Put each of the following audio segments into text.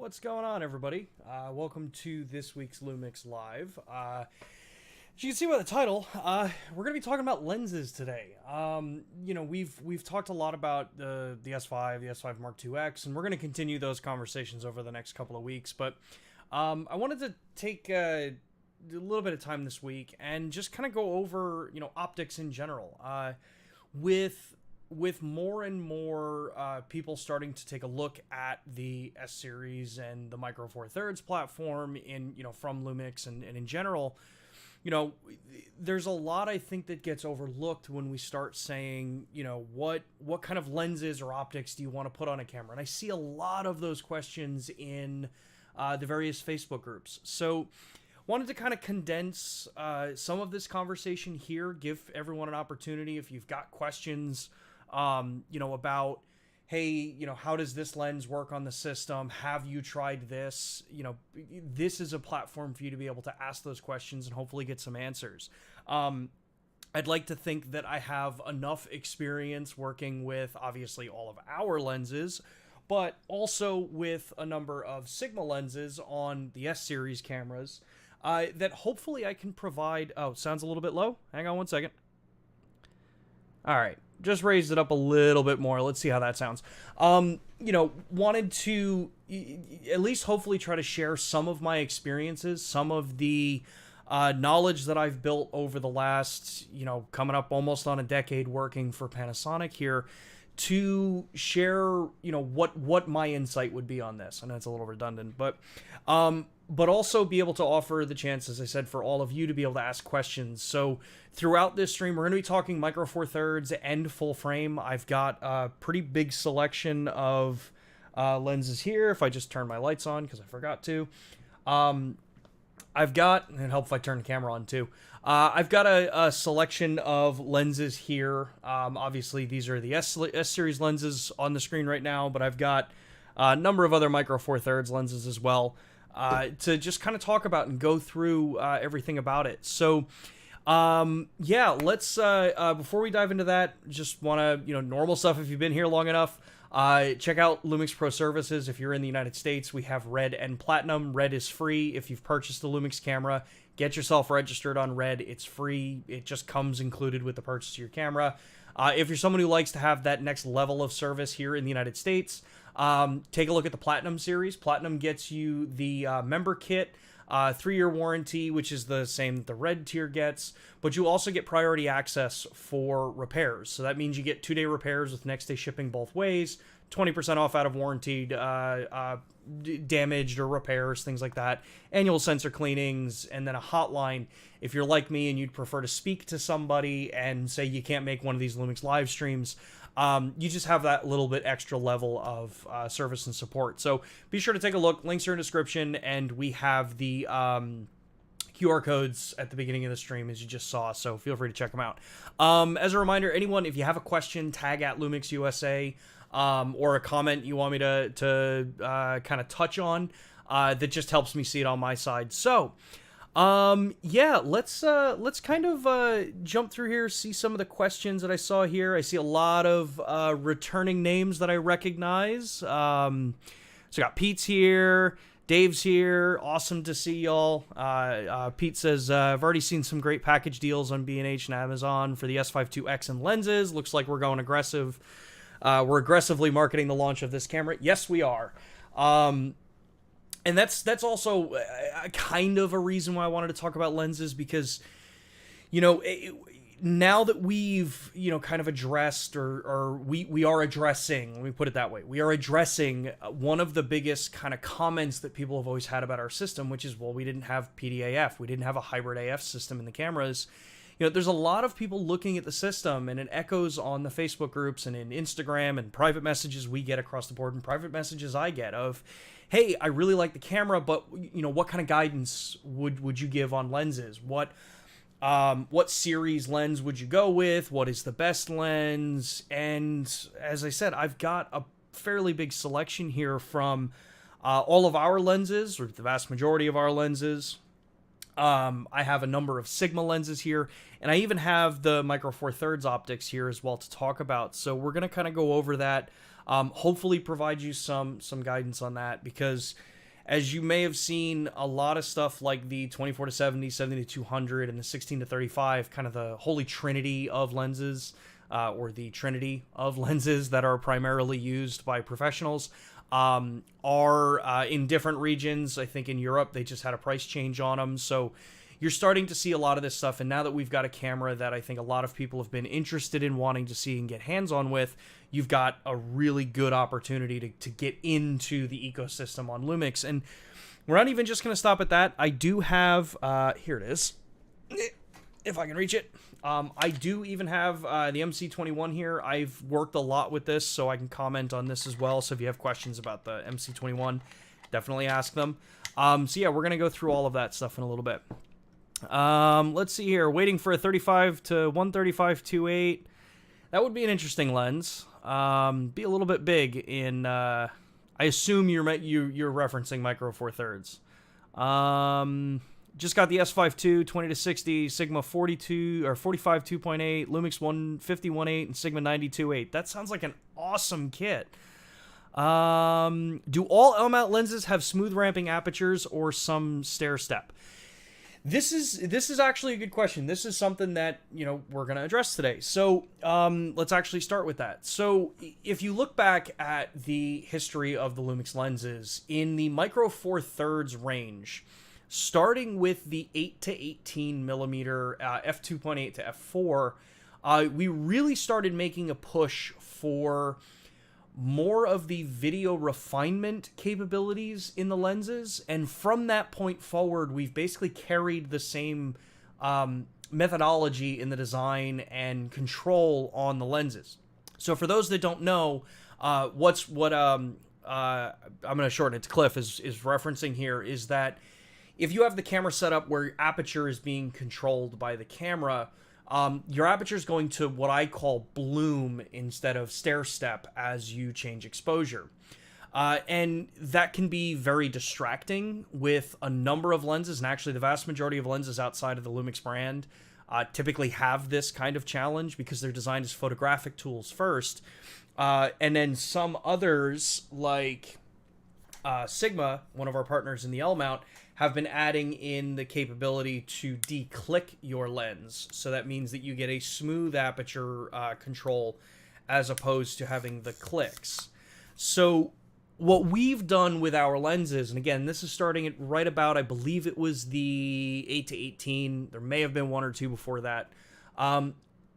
What's going on, everybody? Welcome to this week's Lumix Live. As you can see by the title, we're going to be talking about lenses today. We've talked a lot about the S5, the S5 Mark II X, and we're going to continue those conversations over the next couple of weeks. But I wanted to take a little bit of time this week and just kind of go over, optics in general. With more and more people starting to take a look at the S series and the Micro Four Thirds platform from Lumix and in general, there's a lot I think that gets overlooked when we start saying, what kind of lenses or optics do you want to put on a camera? And I see a lot of those questions in the various Facebook groups. So wanted to kind of condense some of this conversation here, give everyone an opportunity if you've got questions about, hey, how does this lens work on the system? Have you tried this? This is a platform for you to be able to ask those questions and hopefully get some answers. I'd like to think that I have enough experience working with, obviously, all of our lenses, but also with a number of Sigma lenses on the S series cameras that hopefully I can provide. Oh, sounds a little bit low. Hang on one second. All right. Just raised it up a little bit more. Let's see how that sounds. Wanted to at least hopefully try to share some of my experiences, some of the knowledge that I've built over the last, coming up almost on a decade working for Panasonic here, to share, what my insight would be on this. I know it's a little redundant, but also be able to offer the chance, as I said, for all of you to be able to ask questions. So throughout this stream, we're going to be talking Micro Four Thirds and full frame. I've got a pretty big selection of lenses here. If I just turn my lights on, because I forgot to. I've got, and it helps if I turn the camera on too. I've got a selection of lenses here. Obviously, these are the S series lenses on the screen right now, but I've got a number of other Micro Four Thirds lenses as well to just kind of talk about and go through everything about it. So, let's, before we dive into that, just want to, normal stuff if you've been here long enough. Check out Lumix Pro Services. If you're in the United States, we have Red and Platinum. Red is free. If you've purchased the Lumix camera, get yourself registered on Red. It's free. It just comes included with the purchase of your camera. If you're someone who likes to have that next level of service here in the United States, take a look at the Platinum series. Platinum gets you the member kit, 3-year warranty, which is the same that the Red tier gets, but you also get priority access for repairs. So that means you get 2-day repairs with next day shipping both ways, 20% off out of warranty, damaged or repairs, things like that, annual sensor cleanings, and then a hotline. If you're like me and you'd prefer to speak to somebody and say you can't make one of these Lumix live streams, you just have that little bit extra level of service and support. So be sure to take a look. Links are in the description, and we have the QR codes at the beginning of the stream, as you just saw, so feel free to check them out. As a reminder, anyone, if you have a question, tag at Lumix USA, or a comment you want me to kind of touch on, that just helps me see it on my side. So, let's kind of jump through here, see some of the questions that I saw here. I see a lot of returning names that I recognize. So I got Pete's here, Dave's here. Awesome to see y'all. Pete says, I've already seen some great package deals on B&H and Amazon for the S5 IIX and lenses. Looks like we're going aggressive. We're aggressively marketing the launch of this camera. Yes, we are. And that's also kind of a reason why I wanted to talk about lenses, because, now that we've, kind of addressed or we are addressing, let me put it that way, we are addressing one of the biggest kind of comments that people have always had about our system, which is, well, we didn't have PDAF. We didn't have a hybrid AF system in the cameras. There's a lot of people looking at the system, and it echoes on the Facebook groups and in Instagram and private messages we get across the board and private messages I get of, hey, I really like the camera, but, what kind of guidance would you give on lenses? What series lens would you go with? What is the best lens? And as I said, I've got a fairly big selection here from all of our lenses, or the vast majority of our lenses. I have a number of Sigma lenses here, and I even have the Micro Four Thirds optics here as well to talk about. So we're going to kind of go over that, hopefully provide you some guidance on that, because as you may have seen, a lot of stuff like the 24-70, 70-200, and the 16-35, kind of the holy trinity of lenses, or the trinity of lenses that are primarily used by professionals, are in different regions. I think in Europe they just had a price change on them, so you're starting to see a lot of this stuff. And now that we've got a camera that I think a lot of people have been interested in wanting to see and get hands-on with, you've got a really good opportunity to get into the ecosystem on Lumix. And we're not even just going to stop at that. I do have, here it is, if I can reach it. I do even have the MC21 here. I've worked a lot with this, so I can comment on this as well. So if you have questions about the MC21, definitely ask them. So yeah, we're going to go through all of that stuff in a little bit. Let's see here. Waiting for a 35 to 135 2.8. That would be an interesting lens. Be a little bit big in. I assume you're referencing micro four thirds. Just got the S5 20 to 60, Sigma 42 or 45 2.8, Lumix 150 1.8, and Sigma 92.8. That sounds like an awesome kit. Do all L-mount lenses have smooth ramping apertures or some stair step? This is actually a good question. This is something that, we're going to address today. So let's actually start with that. So if you look back at the history of the Lumix lenses in the micro four thirds range, starting with the 8 to 18 millimeter f2.8 to f4, we really started making a push for more of the video refinement capabilities in the lenses, and from that point forward, we've basically carried the same methodology in the design and control on the lenses. So for those that don't know, I'm going to shorten it to Cliff is referencing here is that if you have the camera set up where your aperture is being controlled by the camera, your aperture is going to what I call bloom instead of stair step as you change exposure. And that can be very distracting with a number of lenses, and actually the vast majority of lenses outside of the Lumix brand typically have this kind of challenge because they're designed as photographic tools first. And then some others like Sigma, one of our partners in the L-mount, have been adding in the capability to declick your lens. So that means that you get a smooth aperture control as opposed to having the clicks. So what we've done with our lenses, and again, this is starting at right about, I believe it was the 8 to 18. There may have been one or two before that.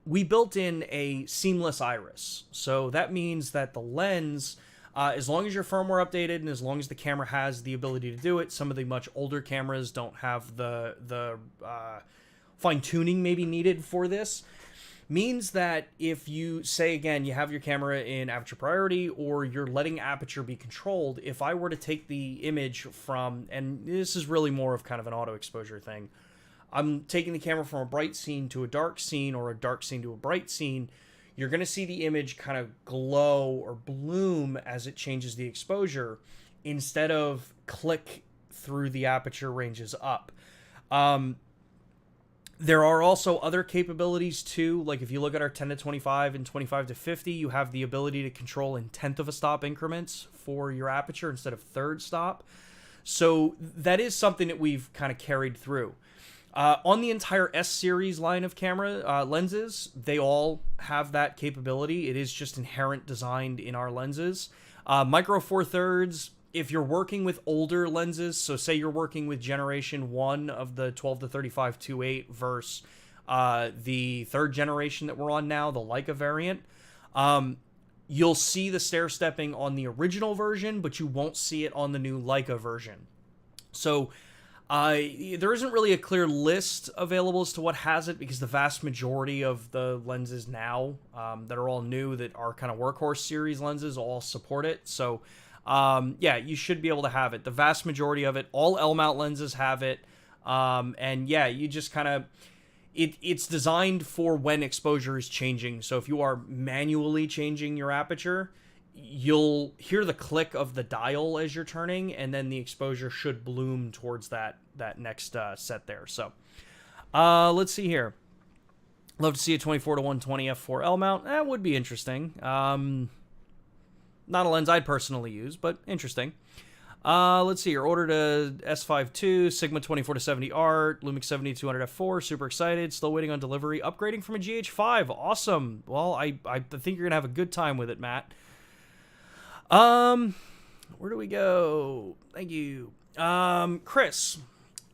We built in a seamless iris. So that means that the lens, as long as your firmware updated and as long as the camera has the ability to do it, some of the much older cameras don't have the fine-tuning maybe needed for this, means that if you say, again, you have your camera in aperture priority or you're letting aperture be controlled, if I were to take the image from, and this is really more of kind of an auto exposure thing, I'm taking the camera from a bright scene to a dark scene or a dark scene to a bright scene, you're going to see the image kind of glow or bloom as it changes the exposure instead of click through the aperture ranges up. There are also other capabilities too. Like if you look at our 10 to 25 and 25 to 50, you have the ability to control in 1/10 of a stop increments for your aperture instead of third stop. So that is something that we've kind of carried through. On the entire S series line of camera lenses, they all have that capability. It is just inherent designed in our lenses. Micro four thirds, if you're working with older lenses, so say you're working with generation 1 of the 12 to 35 2.8 versus the third generation that we're on now, the Leica variant, you'll see the stair stepping on the original version, but you won't see it on the new Leica version. So there isn't really a clear list available as to what has it, because the vast majority of the lenses now that are all new, that are kind of workhorse series lenses, all support it. So yeah, you should be able to have it. The vast majority of it, all L-mount lenses have it. And yeah, you just kind of, it's designed for when exposure is changing. So if you are manually changing your aperture, you'll hear the click of the dial as you're turning, and then the exposure should bloom towards that next set there. So let's see here. Love to see a 24 to 120 f4 L mount. That would be interesting. Not a lens I'd personally use, but interesting. Let's see here. Ordered a S5 II, Sigma 24-70 Art, Lumix 7200 F4. Super excited. Still waiting on delivery. Upgrading from a GH5. Awesome. Well, I think you're gonna have a good time with it, Matt. Where do we go? Thank you. Chris,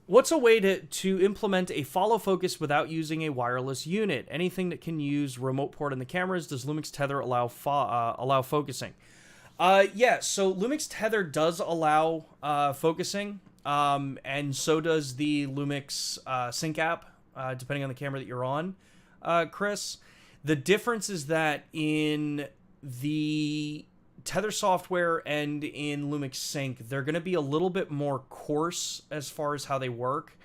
what's a way to implement a follow focus without using a wireless unit? Anything that can use remote port in the cameras? Does Lumix Tether allow focusing? Yeah, so Lumix Tether does allow focusing, and so does the Lumix Sync app, depending on the camera that you're on, Chris. The difference is that in the Tether software and in Lumix Sync, they're going to be a little bit more coarse as far as how they work,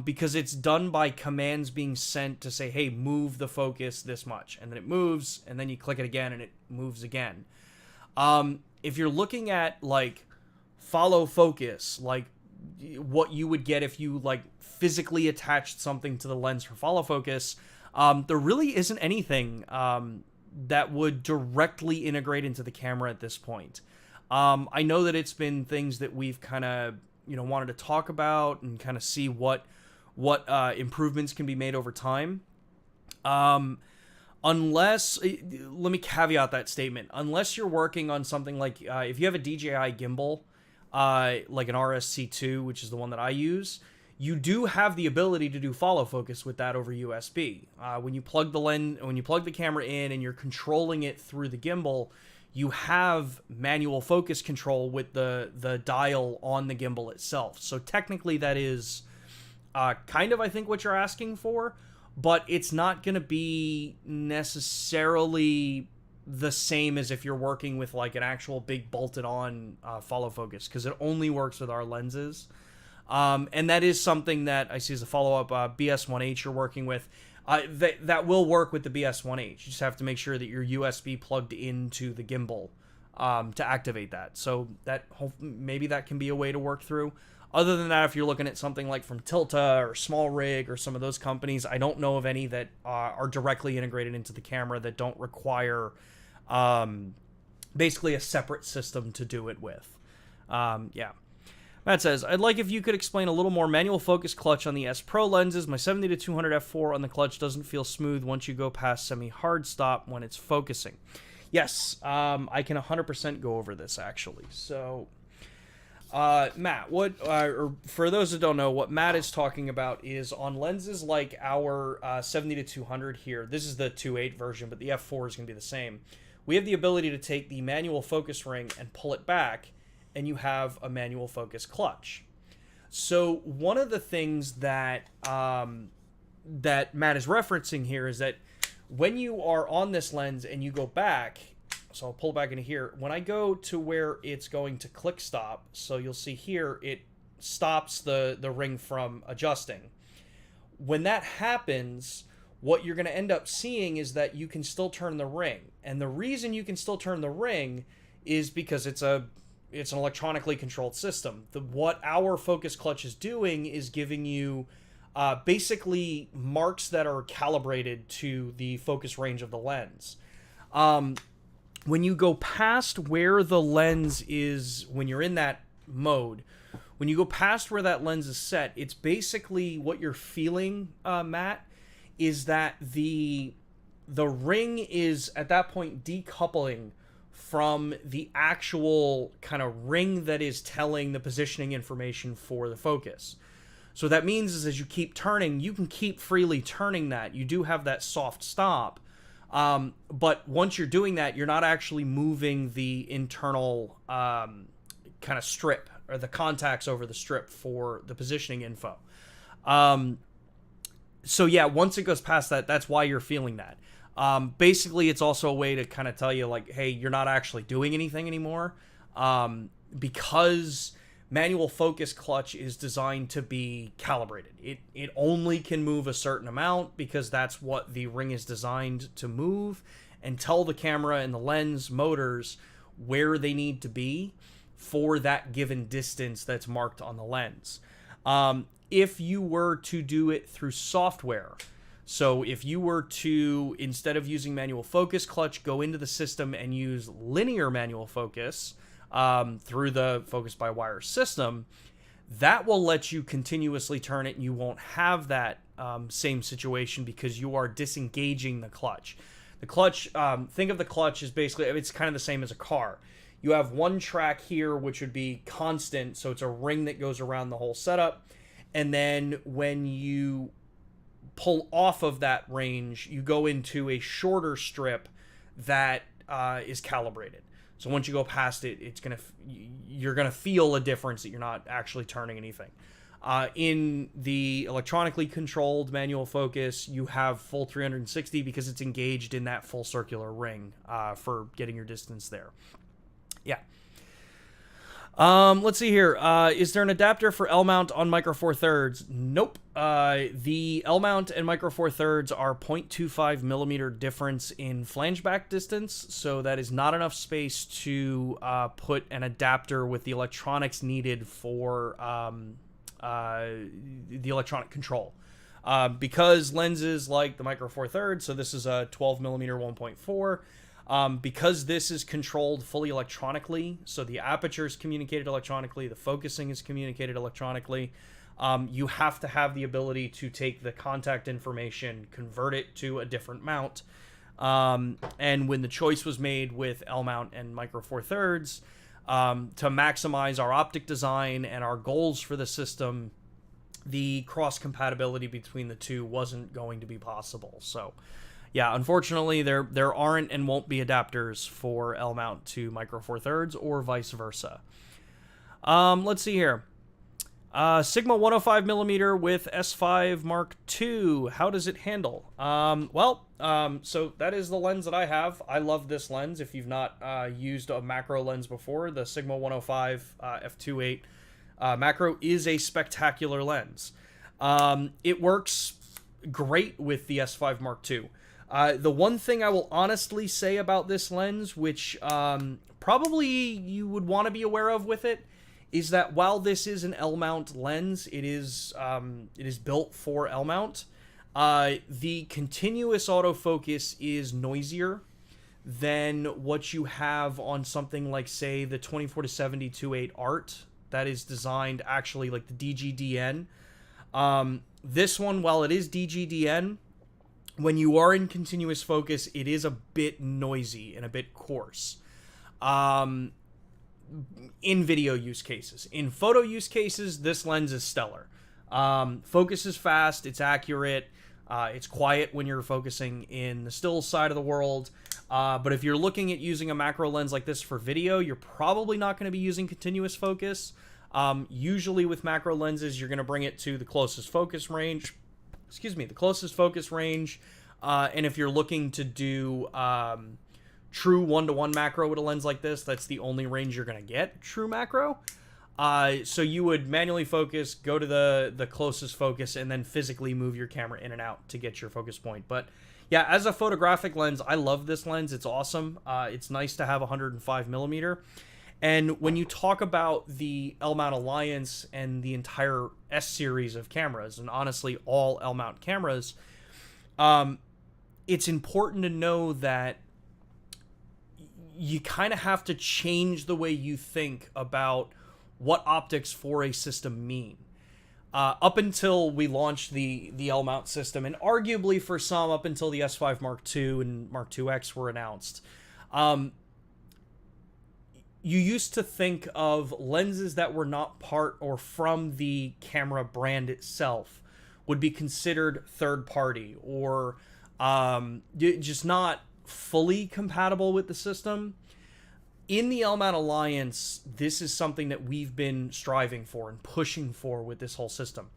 because it's done by commands being sent to say, hey, move the focus this much, and then it moves, and then you click it again, and it moves again. If you're looking at like follow focus, like what you would get if you like physically attached something to the lens for follow focus, there really isn't anything that would directly integrate into the camera at this point. I know that it's been things that we've kind of, wanted to talk about and kind of see what improvements can be made over time. Unless, let me caveat that statement, unless you're working on something like, if you have a DJI gimbal, like an RSC2, which is the one that I use, you do have the ability to do follow focus with that over USB. When you plug the camera in and you're controlling it through the gimbal, you have manual focus control with the dial on the gimbal itself. So technically that is kind of, I think, what you're asking for. But it's not going to be necessarily the same as if you're working with like an actual big bolted on follow focus, because it only works with our lenses. And that is something that I see as a follow-up. BS1H you're working with, that will work with the BS1H. You just have to make sure that you're USB plugged into the gimbal to activate that. So that maybe that can be a way to work through. Other than that, if you're looking at something like from Tilta or Small Rig or some of those companies, I don't know of any that are directly integrated into the camera that don't require basically a separate system to do it with. Yeah. Matt says, I'd like if you could explain a little more manual focus clutch on the S Pro lenses. My 70-200 f4 on the clutch doesn't feel smooth once you go past semi-hard stop when it's focusing. Yes, I can 100% go over this, actually. So... Matt, or for those that don't know, what Matt is talking about is on lenses like our 70-200 here. This is the 2.8 version, but the F4 is going to be the same. We have the ability to take the manual focus ring and pull it back, and you have a manual focus clutch. So one of the things that that Matt is referencing here is that when you are on this lens and you go back, so I'll pull back into here. When I go to where it's going to click stop, so you'll see here, it stops the ring from adjusting. When that happens, what you're going to end up seeing is that you can still turn the ring. And the reason you can still turn the ring is because it's an electronically controlled system. What our focus clutch is doing is giving you basically marks that are calibrated to the focus range of the lens. When you go past where the lens is, when you're in that mode, when you go past where that lens is set, it's basically what you're feeling, Matt, is that the ring is at that point decoupling from the actual kind of ring that is telling the positioning information for the focus. So what that means is as you keep turning, you can keep freely turning that. You do have that soft stop. But once you're doing that, you're not actually moving the internal kind of strip or the contacts over the strip for the positioning info. So yeah, once it goes past that, that's why you're feeling that. Basically, it's also a way to kind of tell you like, hey, you're not actually doing anything anymore, because manual focus clutch is designed to be calibrated. It only can move a certain amount because that's what the ring is designed to move, and tell the camera and the lens motors where they need to be for that given distance that's marked on the lens. If you were to do it through software, so if you were to, instead of using manual focus clutch, go into the system and use linear manual focus, through the focus by wire system, that will let you continuously turn it, and you won't have that same situation because you are disengaging the clutch. The clutch, think of the clutch as basically, it's kind of the same as a car. You have one track here, which would be constant, so it's a ring that goes around the whole setup. And then when you pull off of that range, you go into a shorter strip that is calibrated. So once you go past it, you're gonna feel a difference that you're not actually turning anything. In the electronically controlled manual focus, you have full 360 because it's engaged in that full circular ring for getting your distance there. Yeah. Let's see here. Is there an adapter for L mount on Micro Four Thirds? Nope. The L mount and Micro Four Thirds are 0.25 millimeter difference in flange back distance, so that is not enough space to put an adapter with the electronics needed for the electronic control. Because lenses like the Micro Four Thirds, so this is a 12 millimeter 1.4. Because this is controlled fully electronically, so the aperture is communicated electronically, the focusing is communicated electronically, you have to have the ability to take the contact information, convert it to a different mount. And when the choice was made with L mount and Micro Four Thirds, to maximize our optic design and our goals for the system, the cross compatibility between the two wasn't going to be possible. So yeah, unfortunately, there aren't and won't be adapters for L mount to Micro Four Thirds or vice versa. Let's see here. Sigma 105 millimeter with S5 Mark II. How does it handle? So that is the lens that I have. I love this lens. If you've not used a macro lens before, the Sigma 105 f2.8 macro is a spectacular lens. It works great with the S5 Mark II. The one thing I will honestly say about this lens, which probably you would want to be aware of with it, is that while this is an L-mount lens, it is built for L-mount. The continuous autofocus is noisier than what you have on something like, say, the 24-70 2.8 Art that is designed actually like the DGDN. This one, while it is DGDN, when you are in continuous focus, it is a bit noisy and a bit coarse. In video use cases. In photo use cases, this lens is stellar. Focus is fast, it's accurate, it's quiet when you're focusing in the still side of the world. But if you're looking at using a macro lens like this for video, you're probably not going to be using continuous focus. Usually with macro lenses, you're going to bring it to the closest focus range. And if you're looking to do true one-to-one macro with a lens like this, that's the only range you're going to get true macro. So you would manually focus, go to the closest focus, and then physically move your camera in and out to get your focus point. But yeah, as a photographic lens, I love this lens. It's awesome. It's nice to have 105 millimeter. And when you talk about the L-mount Alliance and the entire S series of cameras, and honestly all L-mount cameras, it's important to know that you kind of have to change the way you think about what optics for a system mean. Up until we launched the L-mount system, and arguably for some up until the S5 Mark II and Mark IIX were announced, you used to think of lenses that were not part or from the camera brand itself would be considered third party or just not fully compatible with the system. In the L-mount Alliance, this is something that we've been striving for and pushing for with this whole system.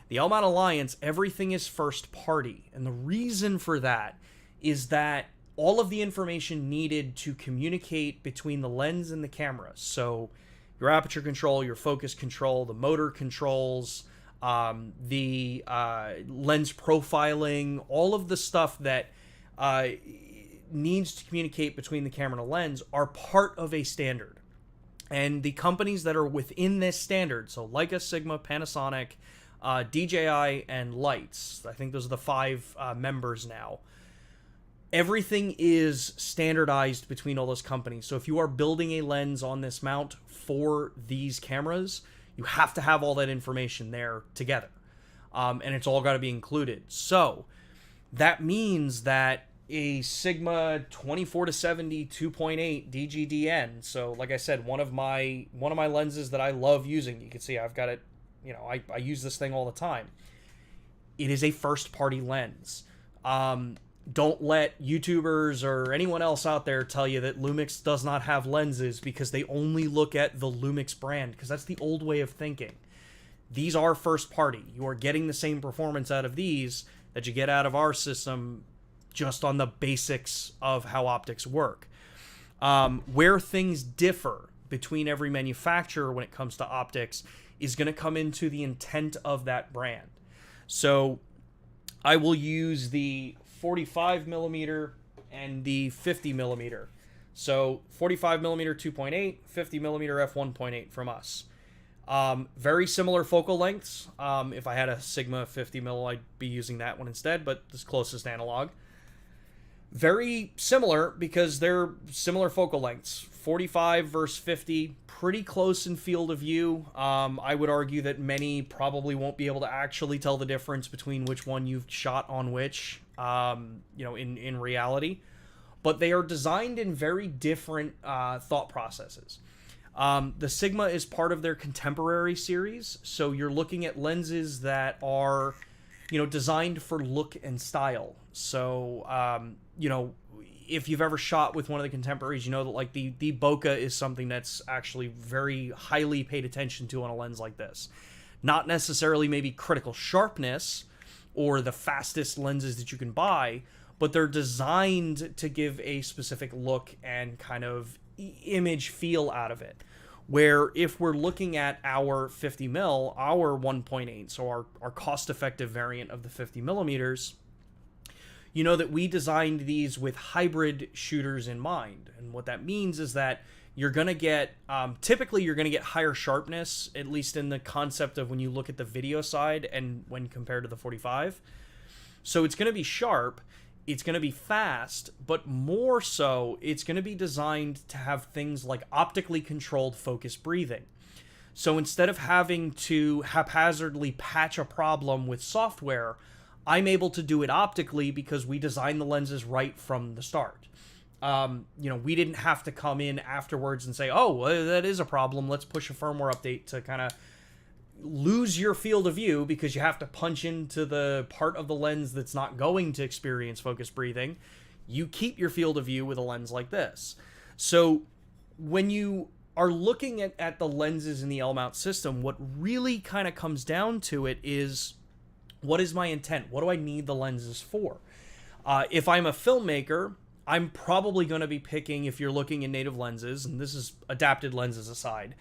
The L-mount Alliance, everything is first party. And the reason for that is that all of the information needed to communicate between the lens and the camera, so your aperture control, your focus control, the motor controls, the lens profiling, all of the stuff that needs to communicate between the camera and the lens are part of a standard. And the companies that are within this standard, so Leica, Sigma, Panasonic, DJI, and Lights, I think those are the 5 members now, everything is standardized between all those companies. So if you are building a lens on this mount for these cameras, you have to have all that information there together. And it's all got to be included. So that means that a Sigma 24-70 2.8 DGDN. So like I said, one of my lenses that I love using, you can see I've got it, you know, I use this thing all the time. It is a first party lens. Don't let YouTubers or anyone else out there tell you that Lumix does not have lenses because they only look at the Lumix brand, because that's the old way of thinking. These are first party. You are getting the same performance out of these that you get out of our system just on the basics of how optics work. Where things differ between every manufacturer when it comes to optics is going to come into the intent of that brand. So I will use the 45 millimeter and the 50 millimeter. So 45 millimeter 2.8, 50 millimeter f1.8 from us. Very similar focal lengths. If I had a Sigma 50 mil, I'd be using that one instead, but it's closest analog. Very similar because they're similar focal lengths. 45 versus 50, pretty close in field of view. I would argue that many probably won't be able to actually tell the difference between which one you've shot on which, in reality. But they are designed in very different thought processes. The Sigma is part of their contemporary series, so you're looking at lenses that are, designed for look and style. So, if you've ever shot with one of the contemporaries, you know that like the bokeh is something that's actually very highly paid attention to on a lens like this. Not necessarily maybe critical sharpness or the fastest lenses that you can buy, but they're designed to give a specific look and kind of image feel out of it. Where if we're looking at our 50 mil, our 1.8, so our cost-effective variant of the 50 millimeters, you know that we designed these with hybrid shooters in mind. And what that means is that you're going to get, typically you're going to get higher sharpness, at least in the concept of when you look at the video side and when compared to the 45. So it's going to be sharp, it's going to be fast, but more so, it's going to be designed to have things like optically controlled focus breathing. So instead of having to haphazardly patch a problem with software, I'm able to do it optically because we designed the lenses right from the start. We didn't have to come in afterwards and say, oh, well, that is a problem. Let's push a firmware update to kind of lose your field of view because you have to punch into the part of the lens that's not going to experience focus breathing. You keep your field of view with a lens like this. So when you are looking at the lenses in the L-mount system, what really kind of comes down to it is, what is my intent? What do I need the lenses for? If I'm a filmmaker, I'm probably going to be picking, if you're looking at native lenses, and this is adapted lenses aside,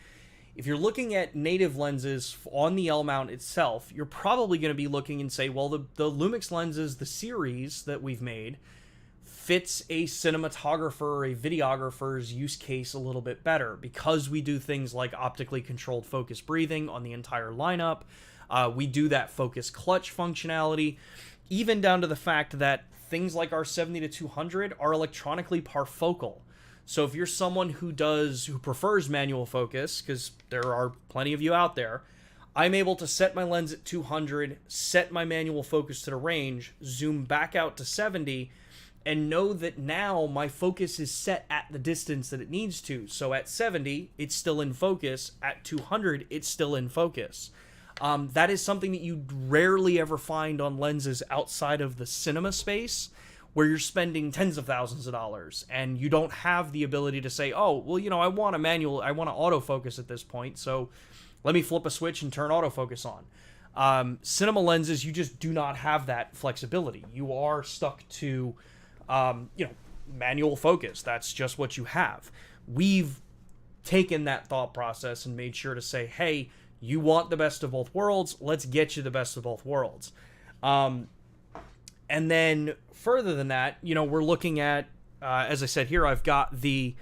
if you're looking at native lenses on the L-mount itself, you're probably going to be looking and say, well, the Lumix lenses, the series that we've made, fits a cinematographer or a videographer's use case a little bit better because we do things like optically controlled focus breathing on the entire lineup. We do that focus clutch functionality, even down to the fact that things like our 70-200 are electronically parfocal. So if you're someone who prefers manual focus, because there are plenty of you out there, I'm able to set my lens at 200, set my manual focus to the range, zoom back out to 70, and know that now my focus is set at the distance that it needs to. So at 70, it's still in focus. At 200, it's still in focus. That is something that you rarely ever find on lenses outside of the cinema space, where you're spending tens of thousands of dollars and you don't have the ability to say, oh, well, I want a manual, I want to autofocus at this point, so let me flip a switch and turn autofocus on. Cinema lenses, you just do not have that flexibility. You are stuck to, manual focus. That's just what you have. We've taken that thought process and made sure to say, hey, you want the best of both worlds, let's get you the best of both worlds. And then further than that, we're looking at, as I said here, I've got the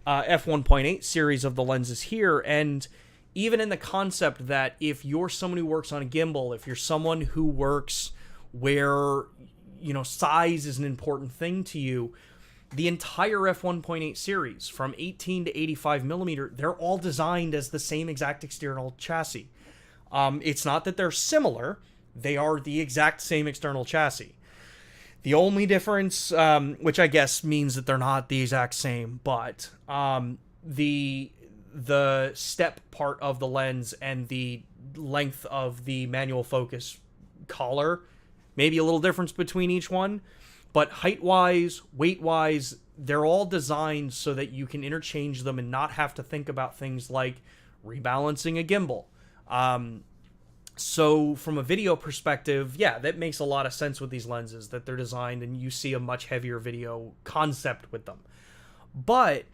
f1.8 series of the lenses here, and even in the concept that if you're someone who works on a gimbal, if you're someone who works where size is an important thing to you, the entire f1.8 series from 18 to 85 millimeter, they're all designed as the same exact external chassis. It's not that they're similar, they are the exact same external chassis. The only difference, which I guess means that they're not the exact same, but the step part of the lens and the length of the manual focus collar, maybe a little difference between each one, but height-wise, weight-wise, they're all designed so that you can interchange them and not have to think about things like rebalancing a gimbal. So from a video perspective, yeah, that makes a lot of sense with these lenses, that they're designed and you see a much heavier video concept with them. But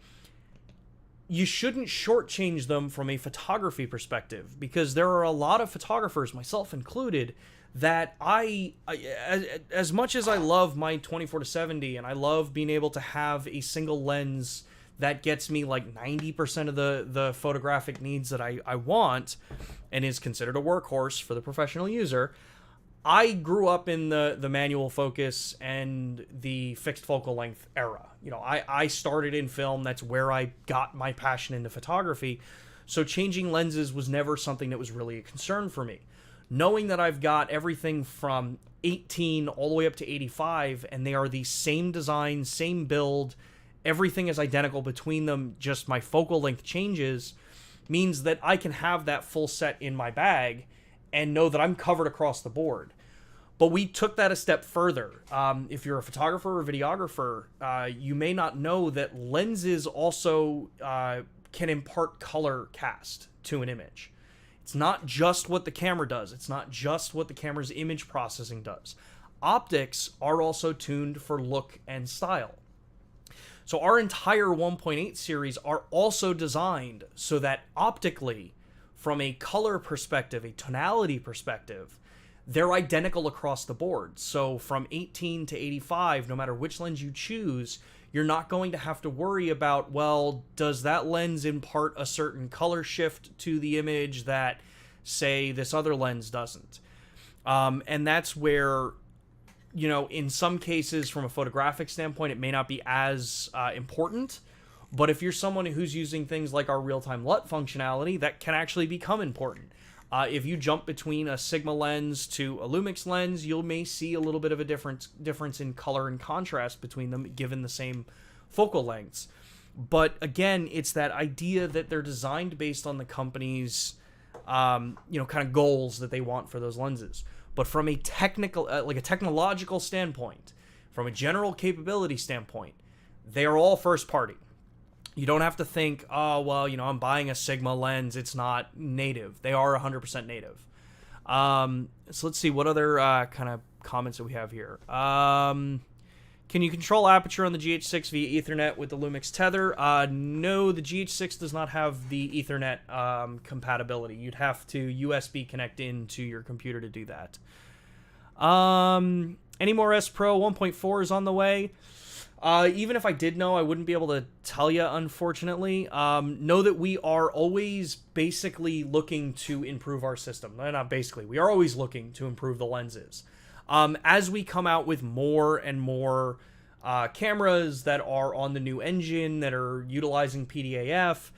you shouldn't shortchange them from a photography perspective, because there are a lot of photographers, myself included, that as much as I love my 24-70 and I love being able to have a single lens that gets me like 90% of the photographic needs that I want and is considered a workhorse for the professional user, I grew up in the manual focus and the fixed focal length era. I started in film. That's where I got my passion into photography. So changing lenses was never something that was really a concern for me. Knowing that I've got everything from 18 all the way up to 85, and they are the same design, same build, everything is identical between them, just my focal length changes, means that I can have that full set in my bag and know that I'm covered across the board. But we took that a step further. If you're a photographer or videographer, you may not know that lenses also can impart color cast to an image. It's not just what the camera does. It's not just what the camera's image processing does. Optics are also tuned for look and style. So our entire 1.8 series are also designed so that optically, from a color perspective, a tonality perspective, they're identical across the board. So from 18 to 85, no matter which lens you choose, you're not going to have to worry about, well, does that lens impart a certain color shift to the image that, say, this other lens doesn't? And that's where, in some cases, from a photographic standpoint, it may not be as important. But if you're someone who's using things like our Real Time LUT functionality, that can actually become important. If you jump between a Sigma lens to a Lumix lens, you may see a little bit of a difference in color and contrast between them, given the same focal lengths. But again, it's that idea that they're designed based on the company's, kind of goals that they want for those lenses. But from a technological standpoint, from a general capability standpoint, they are all first party. You don't have to think, oh, well, I'm buying a Sigma lens, it's not native. They are 100% native. So let's see, what other kind of comments that we have here. Can you control aperture on the GH6 via Ethernet with the Lumix tether? No, the GH6 does not have the Ethernet compatibility. You'd have to USB connect into your computer to do that. Any more S Pro? 1.4 is on the way. Even if I did know, I wouldn't be able to tell you, unfortunately. Know that we are always basically looking to improve our system. Not basically. We are always looking to improve the lenses. As we come out with more and more cameras that are on the new engine, that are utilizing PDAF,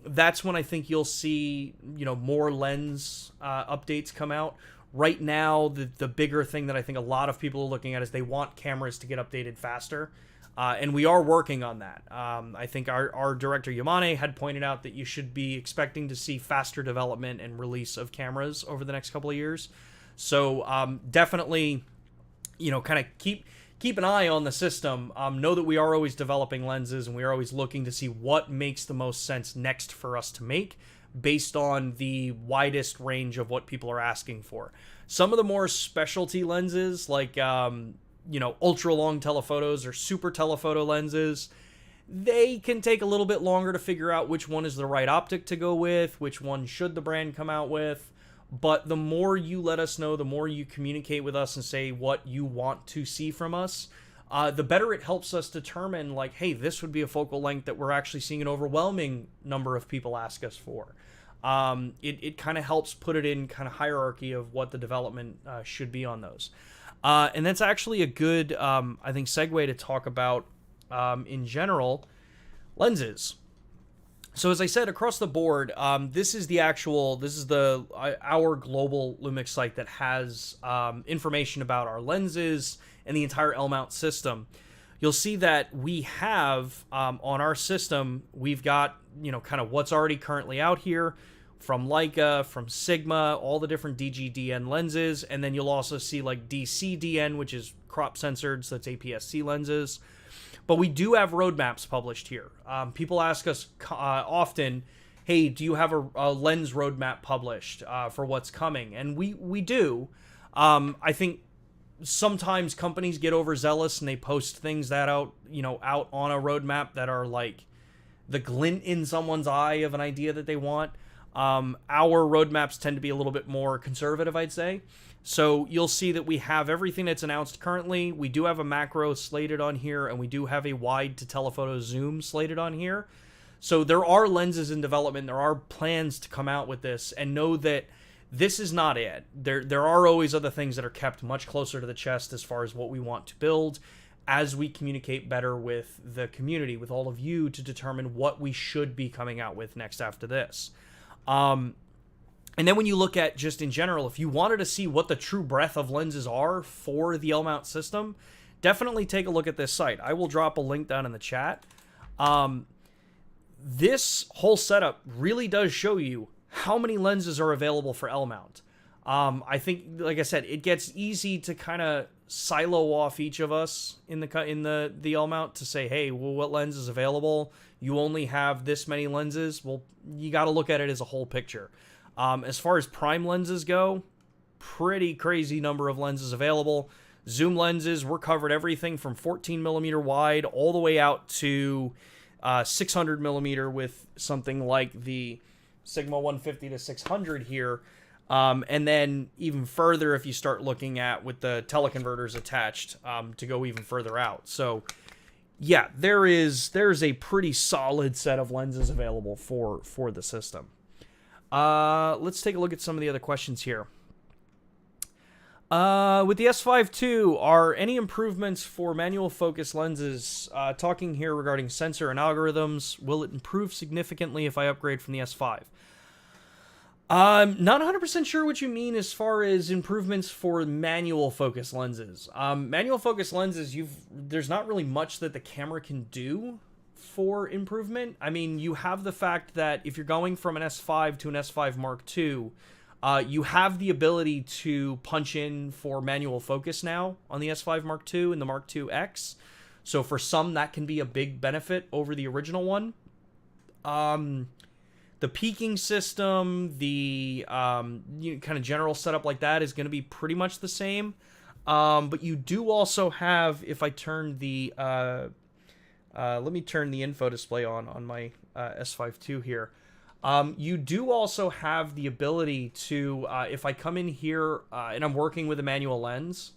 that's when I think you'll see, more lens updates come out. Right now, the bigger thing that I think a lot of people are looking at is they want cameras to get updated faster. And we are working on that. I think our director, Yamane, had pointed out that you should be expecting to see faster development and release of cameras over the next couple of years. So definitely, kind of keep an eye on the system. Know that we are always developing lenses and we are always looking to see what makes the most sense next for us to make, based on the widest range of what people are asking for. Some of the more specialty lenses, like, ultra long telephotos or super telephoto lenses, they can take a little bit longer to figure out which one is the right optic to go with, which one should the brand come out with. But the more you let us know, the more you communicate with us and say what you want to see from us, the better it helps us determine, like, hey, this would be a focal length that we're actually seeing an overwhelming number of people ask us for. It kind of helps put it in kind of hierarchy of what the development should be on those. And that's actually a good, I think, segue to talk about, in general, lenses. So as I said, across the board, this is our global Lumix site that has information about our lenses and the entire L-mount system. You'll see that we have, on our system, we've got, kind of what's already currently out here from Leica, from Sigma, all the different DG-DN lenses, and then you'll also see like DC-DN, which is crop censored, so that's APS-C lenses. But we do have roadmaps published here. People ask us often, hey, do you have a lens roadmap published for what's coming? And we do. I think sometimes companies get overzealous and they post things that out on a roadmap that are like the glint in someone's eye of an idea that they want. Our roadmaps tend to be a little bit more conservative, I'd say. So you'll see that we have everything that's announced currently. We do have a macro slated on here, and we do have a wide to telephoto zoom slated on here. So there are lenses in development. There are plans to come out with this, and know that this is not it. There are always other things that are kept much closer to the chest as far as what we want to build as we communicate better with the community, with all of you, to determine what we should be coming out with next after this. And then when you look at just in general, if you wanted to see what the true breadth of lenses are for the L-mount system, definitely take a look at this site. I will drop a link down in the chat. This whole setup really does show you how many lenses are available for L-mount. I think, like I said, it gets easy to kind of silo off each of us in the L-mount to say, hey, well, what lens is available? You only have this many lenses. Well, you got to look at it as a whole picture. As far as prime lenses go, pretty crazy number of lenses available. Zoom lenses, we're covered everything from 14 millimeter wide all the way out to 600 millimeter with something like the Sigma 150 to 600 here. And then even further if you start looking at with the teleconverters attached to go even further out. So yeah, there's a pretty solid set of lenses available for the system. Let's take a look at some of the other questions here. With the S5 II, are any improvements for manual focus lenses, talking here regarding sensor and algorithms, will it improve significantly if I upgrade from the S5? Not 100% sure what you mean as far as improvements for manual focus lenses. Manual focus lenses, there's not really much that the camera can do for improvement. I mean, you have the fact that if you're going from an S5 to an S5 Mark II, you have the ability to punch in for manual focus now on the S5 Mark II and the Mark II X. So for some, that can be a big benefit over the original one. The peaking system, the kind of general setup like that is going to be pretty much the same. But you do also have, if I turn the... let me turn the info display on my S5 II here. You do also have the ability to, if I come in here and I'm working with a manual lens,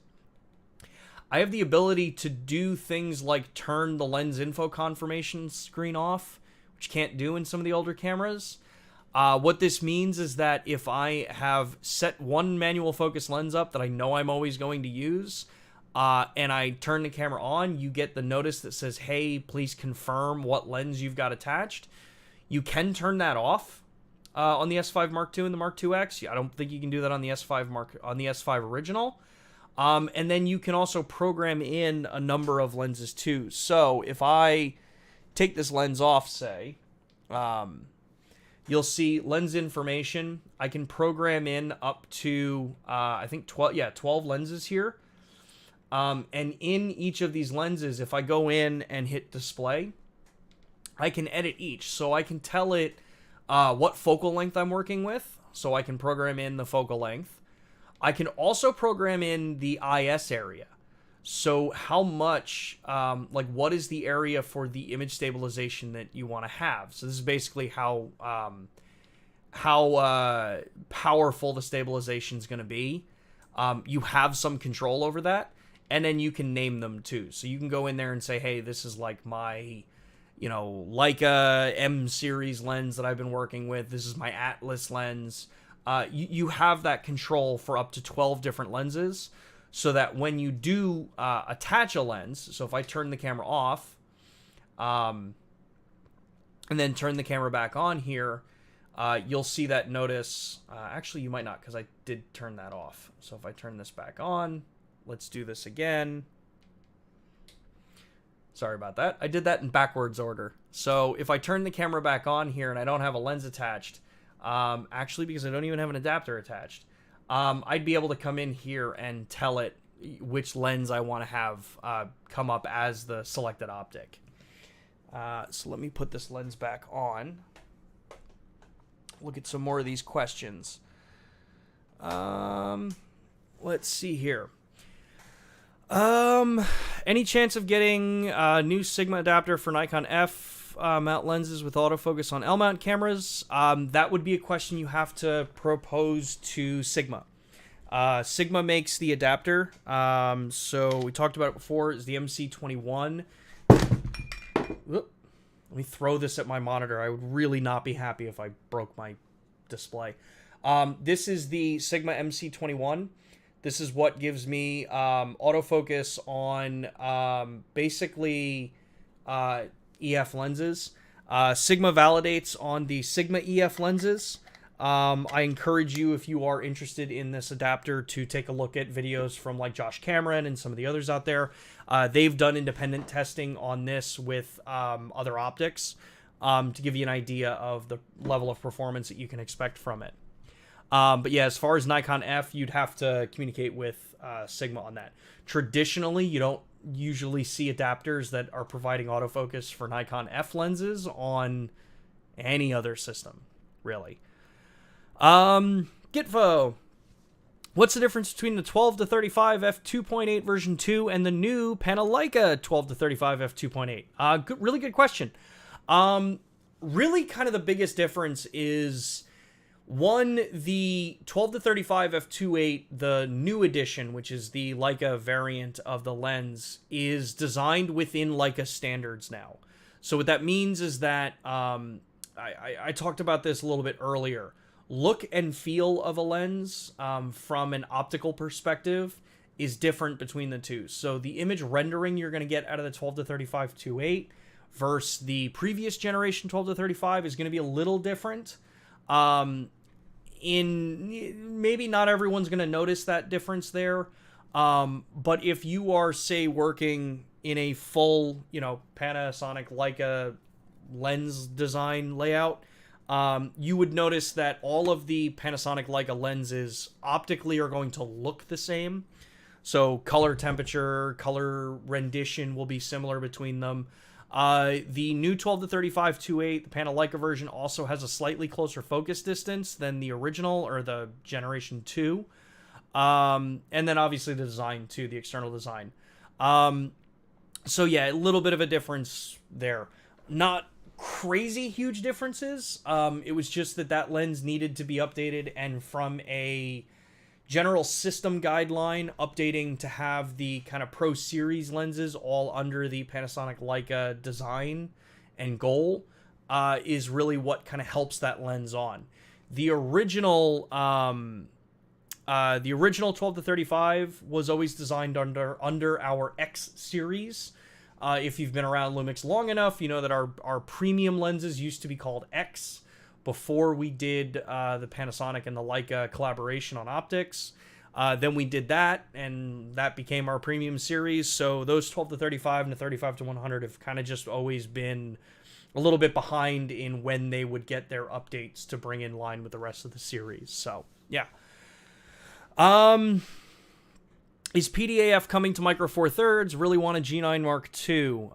I have the ability to do things like turn the lens info confirmation screen off, which you can't do in some of the older cameras. What this means is that if I have set one manual focus lens up that I know I'm always going to use, and I turn the camera on, you get the notice that says, hey, please confirm what lens you've got attached. You can turn that off on the S5 Mark II and the Mark II X. I don't think you can do that on the S5 original. And then you can also program in a number of lenses too. So if I take this lens off, say, you'll see lens information. I can program in up to, I think 12 lenses here. And in each of these lenses, if I go in and hit display, I can edit each. So I can tell it what focal length I'm working with. So I can program in the focal length. I can also program in the IS area. So how much, what is the area for the image stabilization that you want to have? So this is basically how powerful the stabilization is going to be. You have some control over that. And then you can name them too. So you can go in there and say, hey, this is like my, Leica M series lens that I've been working with. This is my Atlas lens. You have that control for up to 12 different lenses. so that when you do attach a lens, so if I turn the camera off, and then turn the camera back on here, you'll see that notice. Actually, you might not, because I did turn that off. So if I turn this back on, let's do this again. Sorry about that. I did that in backwards order. So if I turn the camera back on here and I don't have a lens attached, actually, because I don't even have an adapter attached, I'd be able to come in here and tell it which lens I want to have come up as the selected optic. So let me put this lens back on. Look at some more of these questions. Let's see here. Any chance of getting a new Sigma adapter for Nikon F mount lenses with autofocus on L mount cameras? That would be a question you have to propose to Sigma. Sigma makes the adapter. So we talked about it before. Is the MC21. Whoop. Let me throw this at my monitor. I would really not be happy if I broke my display. This is the Sigma MC21. This is what gives me autofocus on basically EF lenses. Sigma validates on the Sigma EF lenses. I encourage you, if you are interested in this adapter, to take a look at videos from like Josh Cameron and some of the others out there. They've done independent testing on this with other optics to give you an idea of the level of performance that you can expect from it. But yeah, as far as Nikon F, you'd have to communicate with Sigma on that. Traditionally, you don't usually see adapters that are providing autofocus for Nikon F lenses on any other system, really. Gitfo. What's the difference between the 12 to 35 f2.8 version 2 and the new Panasonic 12 to 35 f2.8? Really good question. Really kind of the biggest difference is, one, the 12 to 35 f2.8, the new edition, which is the Leica variant of the lens, is designed within Leica standards now. So what that means is that, I talked about this a little bit earlier. Look and feel of a lens from an optical perspective is different between the two. So the image rendering you're going to get out of the 12 to 35 f2.8 versus the previous generation 12 to 35 is going to be a little different. Maybe not everyone's going to notice that difference there. But if you are, say, working in a full, Panasonic Leica lens design layout, you would notice that all of the Panasonic Leica lenses optically are going to look the same. So color temperature, color rendition will be similar between them. The new 12 to 35 f2.8, the Panasonic version, also has a slightly closer focus distance than the original or the generation 2. And then obviously the design too, the external design. So yeah, a little bit of a difference there. Not crazy huge differences. It was just that lens needed to be updated, and from a general system guideline, updating to have the kind of Pro Series lenses all under the Panasonic Leica design and goal is really what kind of helps that lens on. The original 12 to 35 was always designed under our X series. If you've been around Lumix long enough, you know that our premium lenses used to be called X before we did the Panasonic and the Leica collaboration on optics. Then we did that, and that became our premium series. So those 12 to 35 and the 35 to 100 have kind of just always been a little bit behind in when they would get their updates to bring in line with the rest of the series. So, yeah. Is PDAF coming to Micro Four Thirds? Really want a G9 Mark II.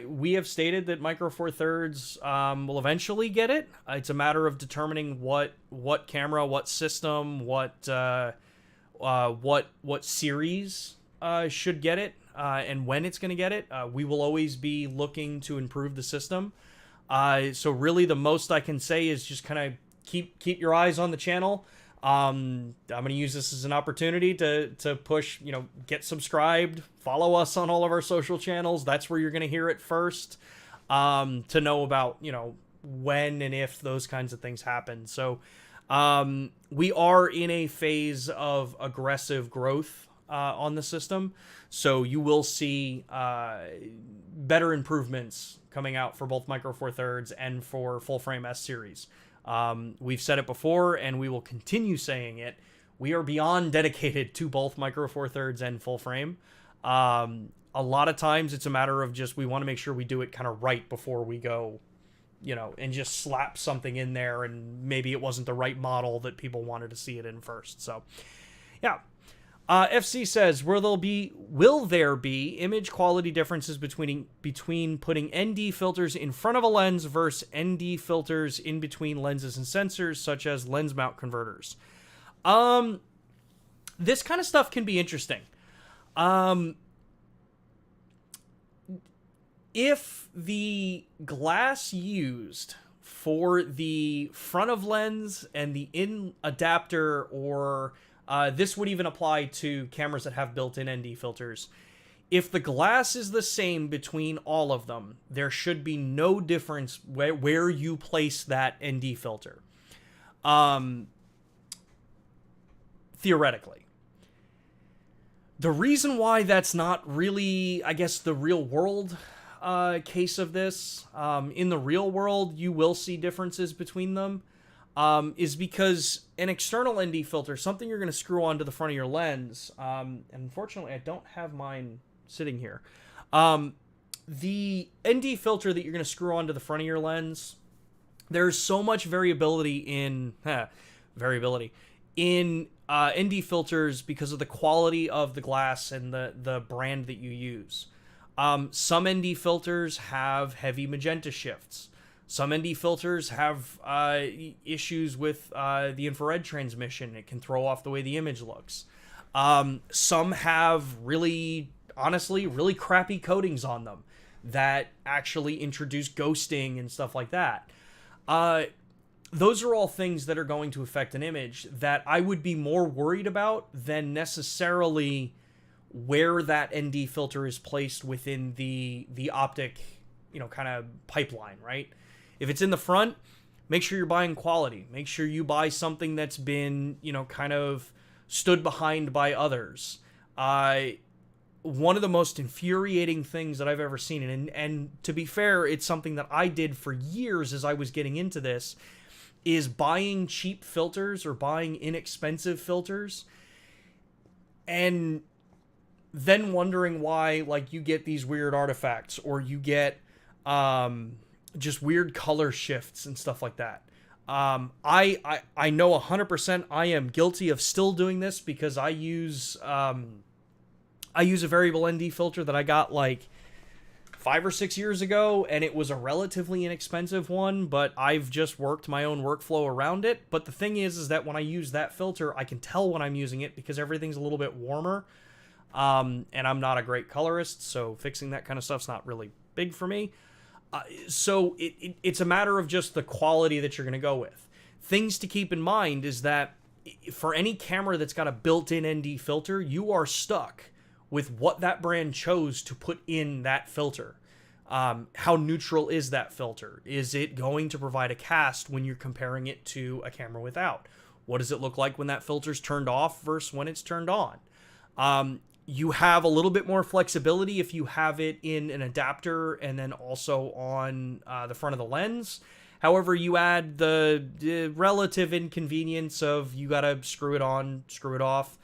We have stated that Micro Four Thirds will eventually get it. It's a matter of determining what camera, what system, what series should get it, and when it's going to get it. We will always be looking to improve the system. So really, the most I can say is just kind of keep your eyes on the channel. I'm going to use this as an opportunity to push, get subscribed, follow us on all of our social channels. That's where you're going to hear it first, to know about, when and if those kinds of things happen. So, we are in a phase of aggressive growth, on the system. So you will see better improvements coming out for both Micro Four Thirds and for full frame S series. We've said it before, and we will continue saying it. We are beyond dedicated to both Micro Four Thirds and full frame. A lot of times it's a matter of just we want to make sure we do it kind of right before we go, you know, and just slap something in there, and maybe it wasn't the right model that people wanted to see it in first. So, yeah. FC says, will there be image quality differences between putting ND filters in front of a lens versus ND filters in between lenses and sensors, such as lens mount converters? This kind of stuff can be interesting. If the glass used for the front of lens and the in adapter, or this would even apply to cameras that have built-in ND filters, if the glass is the same between all of them, there should be no difference where you place that ND filter. Theoretically. The reason why that's not really, I guess, the real world case of this, in the real world, you will see differences between them, is because an external ND filter, something you're going to screw onto the front of your lens, and unfortunately I don't have mine sitting here. The ND filter that you're going to screw onto the front of your lens, there's so much variability in ND filters because of the quality of the glass and the brand that you use. Some ND filters have heavy magenta shifts. Some ND filters have issues with the infrared transmission. It can throw off the way the image looks. Some have really crappy coatings on them that actually introduce ghosting and stuff like that. Those are all things that are going to affect an image that I would be more worried about than necessarily where that ND filter is placed within the optic, kind of pipeline, right? If it's in the front, make sure you're buying quality. Make sure you buy something that's been, kind of stood behind by others. One of the most infuriating things that I've ever seen, and to be fair, it's something that I did for years as I was getting into this, is buying cheap filters or buying inexpensive filters and then wondering why, like, you get these weird artifacts, or you get just weird color shifts and stuff like that. I know 100% I am guilty of still doing this because I use a variable ND filter that I got like 5 or 6 years ago, and it was a relatively inexpensive one, but I've just worked my own workflow around it. But the thing is that when I use that filter, I can tell when I'm using it because everything's a little bit warmer. And I'm not a great colorist, so fixing that kind of stuff's not really big for me. So it's a matter of just the quality that you're going to go with. Things to keep in mind is that for any camera that's got a built-in ND filter, you are stuck with what that brand chose to put in that filter. How neutral is that filter? Is it going to provide a cast when you're comparing it to a camera without? What does it look like when that filter's turned off versus when it's turned on? You have a little bit more flexibility if you have it in an adapter and then also on the front of the lens. However, you add the relative inconvenience of you got to screw it on, screw it off.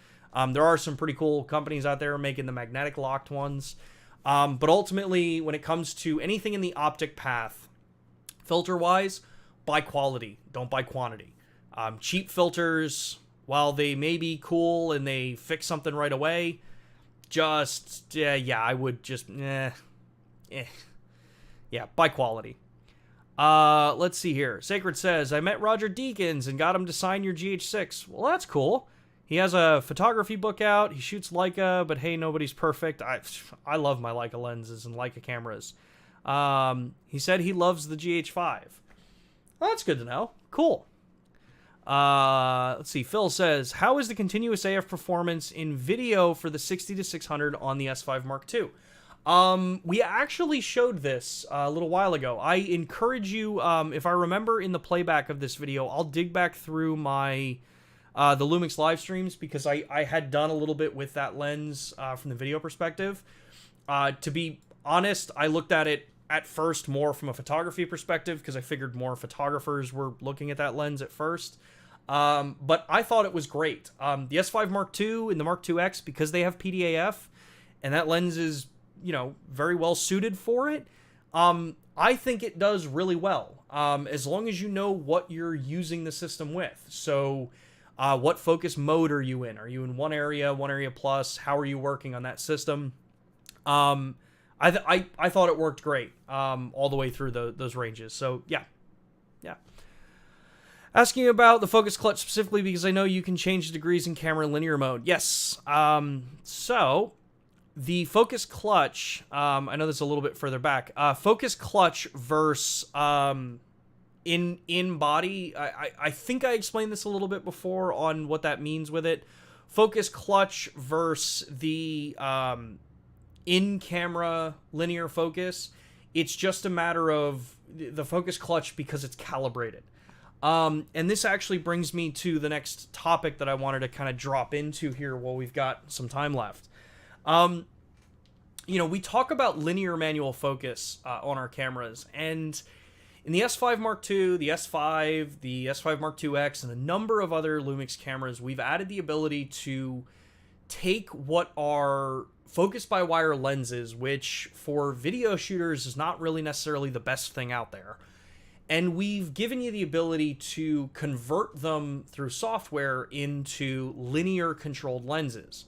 There are some pretty cool companies out there making the magnetic locked ones. But ultimately, when it comes to anything in the optic path, filter-wise, buy quality, don't buy quantity. Cheap filters, while they may be cool and they fix something right away, I would just, buy quality. Let's see here. Sacred says, I met Roger Deakins and got him to sign your GH6. Well, that's cool. He has a photography book out. He shoots Leica, but hey, nobody's perfect. I love my Leica lenses and Leica cameras. He said he loves the GH5. Well, that's good to know. Cool. Let's see. Phil says, how is the continuous AF performance in video for the 60-600 on the S5 Mark II? We actually showed this a little while ago. I encourage you, if I remember in the playback of this video, I'll dig back through my the Lumix live streams, because I had done a little bit with that lens from the video perspective. To be honest, I looked at it at first more from a photography perspective, because I figured more photographers were looking at that lens at first. But I thought it was great. The S5 Mark II and the Mark II X, because they have PDAF, and that lens is, you know, very well suited for it, I think it does really well, as long as you know what you're using the system with. So what focus mode are you in? Are you in one area plus? How are you working on that system? I thought it worked great all the way through those ranges. So yeah. Asking about the focus clutch specifically, because I know you can change the degrees in camera linear mode. Yes. So the focus clutch, I know this is a little bit further back. Focus clutch versus in body. I think I explained this a little bit before on what that means with it. Focus clutch versus the in-camera linear focus. It's just a matter of the focus clutch because it's calibrated. And this actually brings me to the next topic that I wanted to kind of drop into here while we've got some time left. You know, we talk about linear manual focus on our cameras, and in the S5 Mark II, the S5, the S5 Mark II X, and a number of other Lumix cameras, we've added the ability to take what are focus-by-wire lenses, which for video shooters is not really necessarily the best thing out there, and we've given you the ability to convert them through software into linear controlled lenses.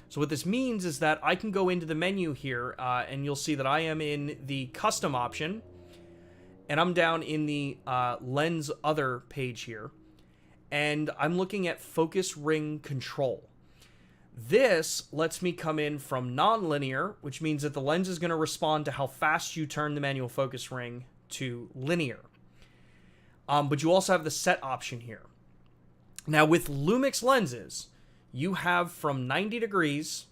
So what this means is that I can go into the menu here, and you'll see that I am in the custom option, and I'm down in the lens other page here, and I'm looking at focus ring control. This lets me come in from non-linear, which means that the lens is going to respond to how fast you turn the manual focus ring, to linear. But you also have the set option here. Now with Lumix lenses, you have from 90 degrees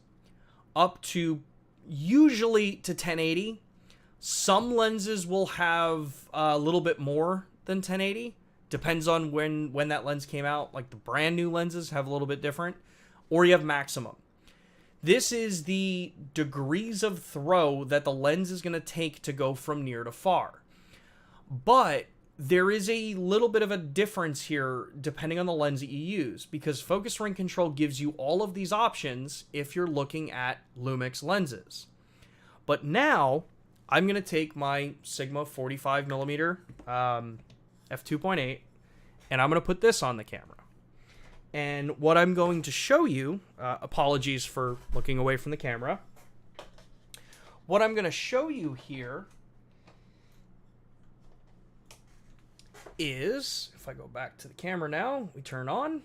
up to usually to 1080. Some lenses will have a little bit more than 1080. Depends on when that lens came out. Like the brand new lenses have a little bit different. Or you have maximum. This is the degrees of throw that the lens is going to take to go from near to far. But there is a little bit of a difference here depending on the lens that you use, because focus ring control gives you all of these options if you're looking at Lumix lenses. But now I'm going to take my Sigma 45mm f2.8 and I'm going to put this on the camera. And what I'm going to show you, apologies for looking away from the camera. What I'm going to show you here is, if I go back to the camera now, we turn on,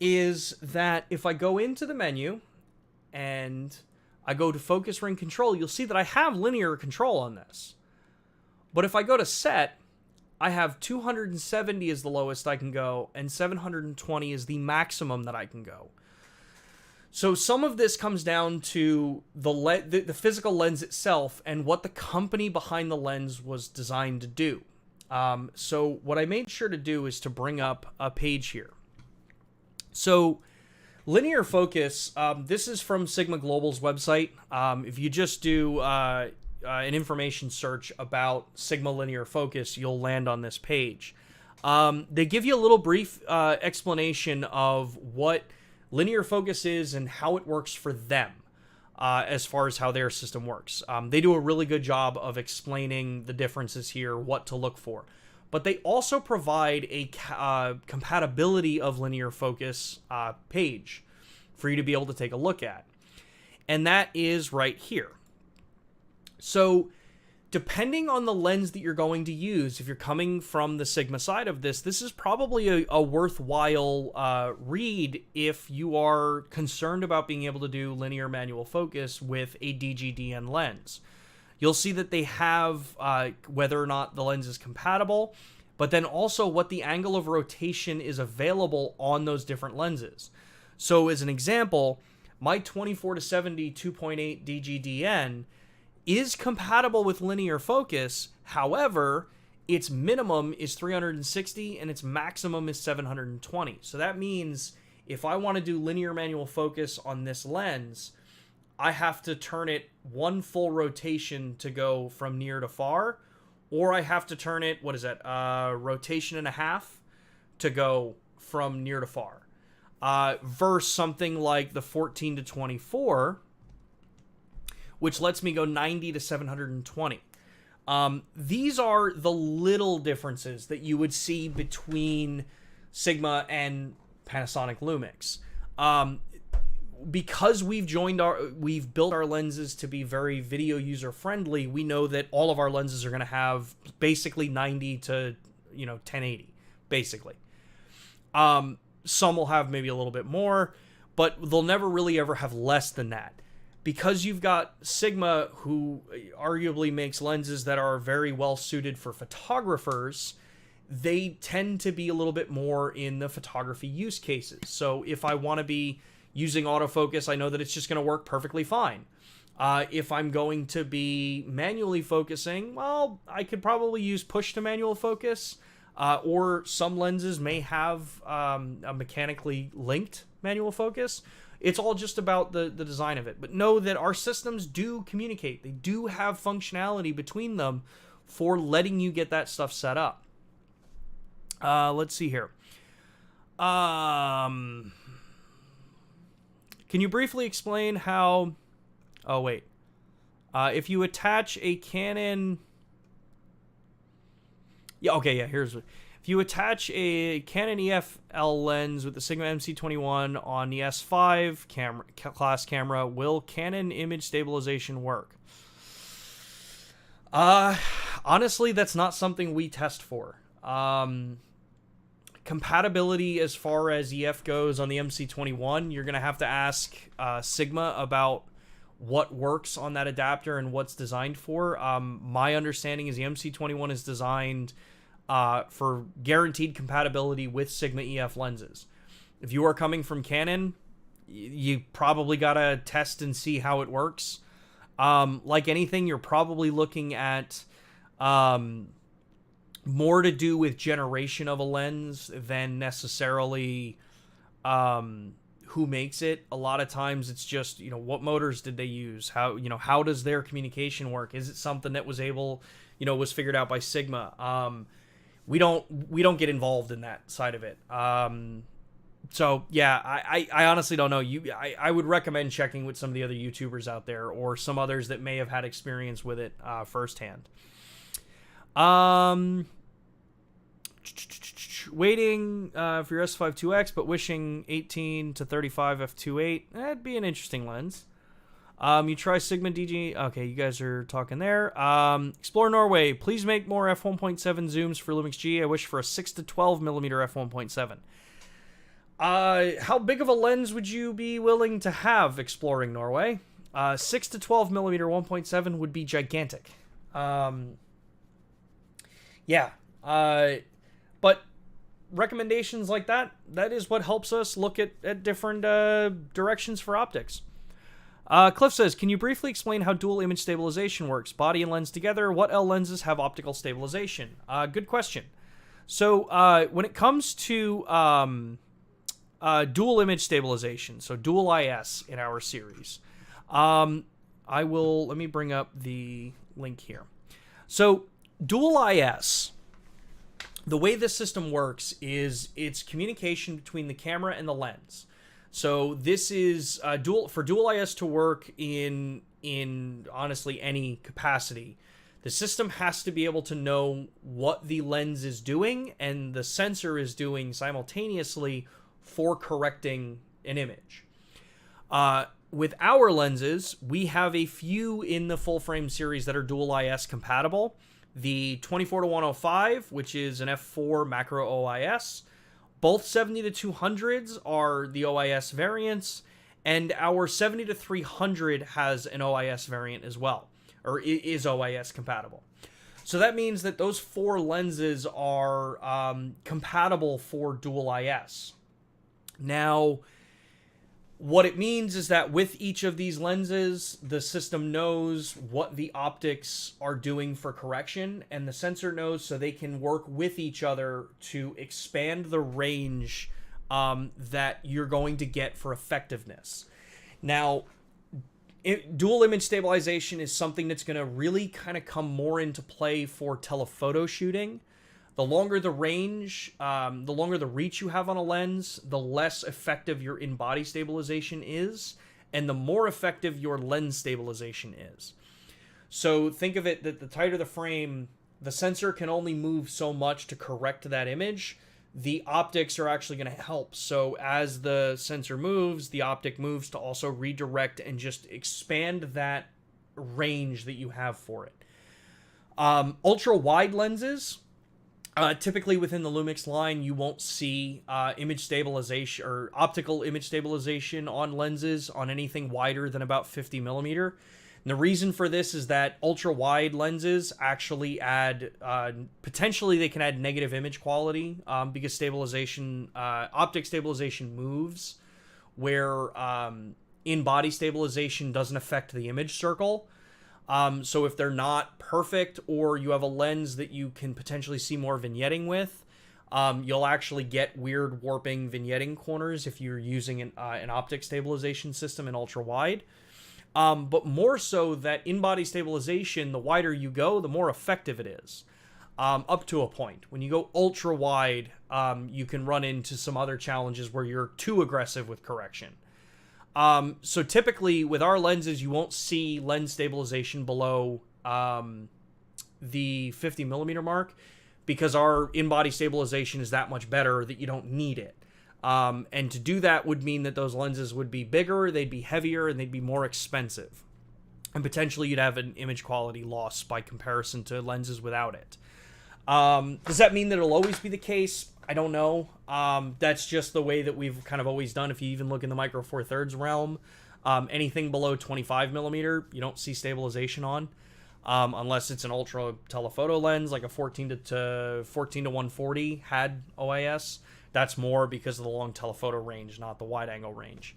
is that if I go into the menu and I go to focus ring control, you'll see that I have linear control on this. But if I go to set, I have 270 is the lowest I can go, and 720 is the maximum that I can go. So some of this comes down to the physical lens itself and what the company behind the lens was designed to do. So what I made sure to do is to bring up a page here. So linear focus, this is from Sigma Global's website. If you just do an information search about Sigma linear focus, you'll land on this page. They give you a little brief explanation of what linear focus is and how it works for them, as far as how their system works. They do a really good job of explaining the differences here, what to look for. But they also provide a compatibility of linear focus page for you to be able to take a look at. And that is right here. So depending on the lens that you're going to use, if you're coming from the Sigma side of this, this is probably a worthwhile read if you are concerned about being able to do linear manual focus with a DGDN lens. You'll see that they have whether or not the lens is compatible, but then also what the angle of rotation is available on those different lenses. So as an example, my 24-70 2.8 DGDN is compatible with linear focus. However, its minimum is 360 and its maximum is 720. So that means if I want to do linear manual focus on this lens, I have to turn it one full rotation to go from near to far, or I have to turn it, what is that, rotation and a half to go from near to far. Versus something like the 14 to 24, which lets me go 90 to 720. These are the little differences that you would see between Sigma and Panasonic Lumix. Because we've built our lenses to be very video user friendly, we know that all of our lenses are going to have basically 90 to 1080, basically. Some will have maybe a little bit more, but they'll never really ever have less than that. Because you've got Sigma, who arguably makes lenses that are very well suited for photographers, they tend to be a little bit more in the photography use cases. So if I want to be using autofocus, I know that it's just going to work perfectly fine. If I'm going to be manually focusing, well, I could probably use push to manual focus, or some lenses may have a mechanically linked manual focus. It's all just about the design of it. But know that our systems do communicate. They do have functionality between them for letting you get that stuff set up. Let's see here. Can you briefly explain how... Oh, wait. If you attach a Canon... Yeah, okay, yeah, here's... If you attach a Canon EF L lens with the Sigma MC21 on the S5 class camera, will Canon image stabilization work? Honestly, that's not something we test for. Compatibility as far as EF goes on the MC21, you're going to have to ask Sigma about what works on that adapter and what's designed for. My understanding is the MC21 is designed for guaranteed compatibility with Sigma EF lenses. If you are coming from Canon, you probably got to test and see how it works. Like anything, you're probably looking at more to do with generation of a lens than necessarily who makes it. A lot of times it's just, what motors did they use? How does their communication work? Is it something that was figured out by Sigma? We don't get involved in that side of it. So yeah, I honestly don't know. I would recommend checking with some of the other YouTubers out there or some others that may have had experience with it firsthand. Waiting for your S5 2X, but wishing 18 to 35 f2.8. That'd be an interesting lens. You try Sigma DG. Okay, you guys are talking there. Explore Norway. Please make more f1.7 zooms for Lumix G. I wish for a 6 to 12 millimeter f1.7. How big of a lens would you be willing to have exploring Norway? 6 to 12 millimeter 1.7 would be gigantic. Yeah. But recommendations like that is what helps us look at different directions for optics. Cliff says, can you briefly explain how dual image stabilization works? Body and lens together, what L lenses have optical stabilization? Good question. So when it comes to dual image stabilization, so Dual I.S in our series, let me bring up the link here. So Dual I.S, the way this system works is it's communication between the camera and the lens. So this is for Dual I.S to work in honestly any capacity. The system has to be able to know what the lens is doing and the sensor is doing simultaneously for correcting an image. With our lenses, we have a few in the full frame series that are Dual I.S compatible. The 24 to 105, which is an f4 macro OIS. Both 70 to 200s are the OIS variants, and our 70 to 300 has an OIS variant as well, or is OIS compatible. So that means that those four lenses are compatible for Dual I.S. Now, What it means is that with each of these lenses, the system knows what the optics are doing for correction, and the sensor knows, so they can work with each other to expand the range that you're going to get for effectiveness. Now, dual image stabilization is something that's going to really kind of come more into play for telephoto shooting. The longer the range, the longer the reach you have on a lens, the less effective your in-body stabilization is, and the more effective your lens stabilization is. So think of it that the tighter the frame, the sensor can only move so much to correct that image. The optics are actually going to help. So as the sensor moves, the optic moves to also redirect and just expand that range that you have for it. Ultra wide lenses, typically within the Lumix line, you won't see image stabilization or optical image stabilization on lenses on anything wider than about 50 millimeter. And the reason for this is that ultra wide lenses actually add, potentially they can add negative image quality because stabilization, optic stabilization moves where in-body stabilization doesn't affect the image circle. So if they're not perfect, or you have a lens that you can potentially see more vignetting with, you'll actually get weird warping vignetting corners if you're using an optic stabilization system in ultra wide. But more so that in-body stabilization, the wider you go, the more effective it is, up to a point. When you go ultra wide, you can run into some other challenges where you're too aggressive with correction. So typically with our lenses, you won't see lens stabilization below the 50 millimeter mark because our in-body stabilization is that much better that you don't need it. And to do that would mean that those lenses would be bigger, they'd be heavier, and they'd be more expensive. And potentially you'd have an image quality loss by comparison to lenses without it. Does that mean that it'll always be the case? I don't know. That's just the way that we've kind of always done. If you even look in the Micro Four Thirds realm, anything below 25 millimeter, you don't see stabilization on, unless it's an ultra telephoto lens, like a 14 to 140 had OIS. That's more because of the long telephoto range, not the wide angle range.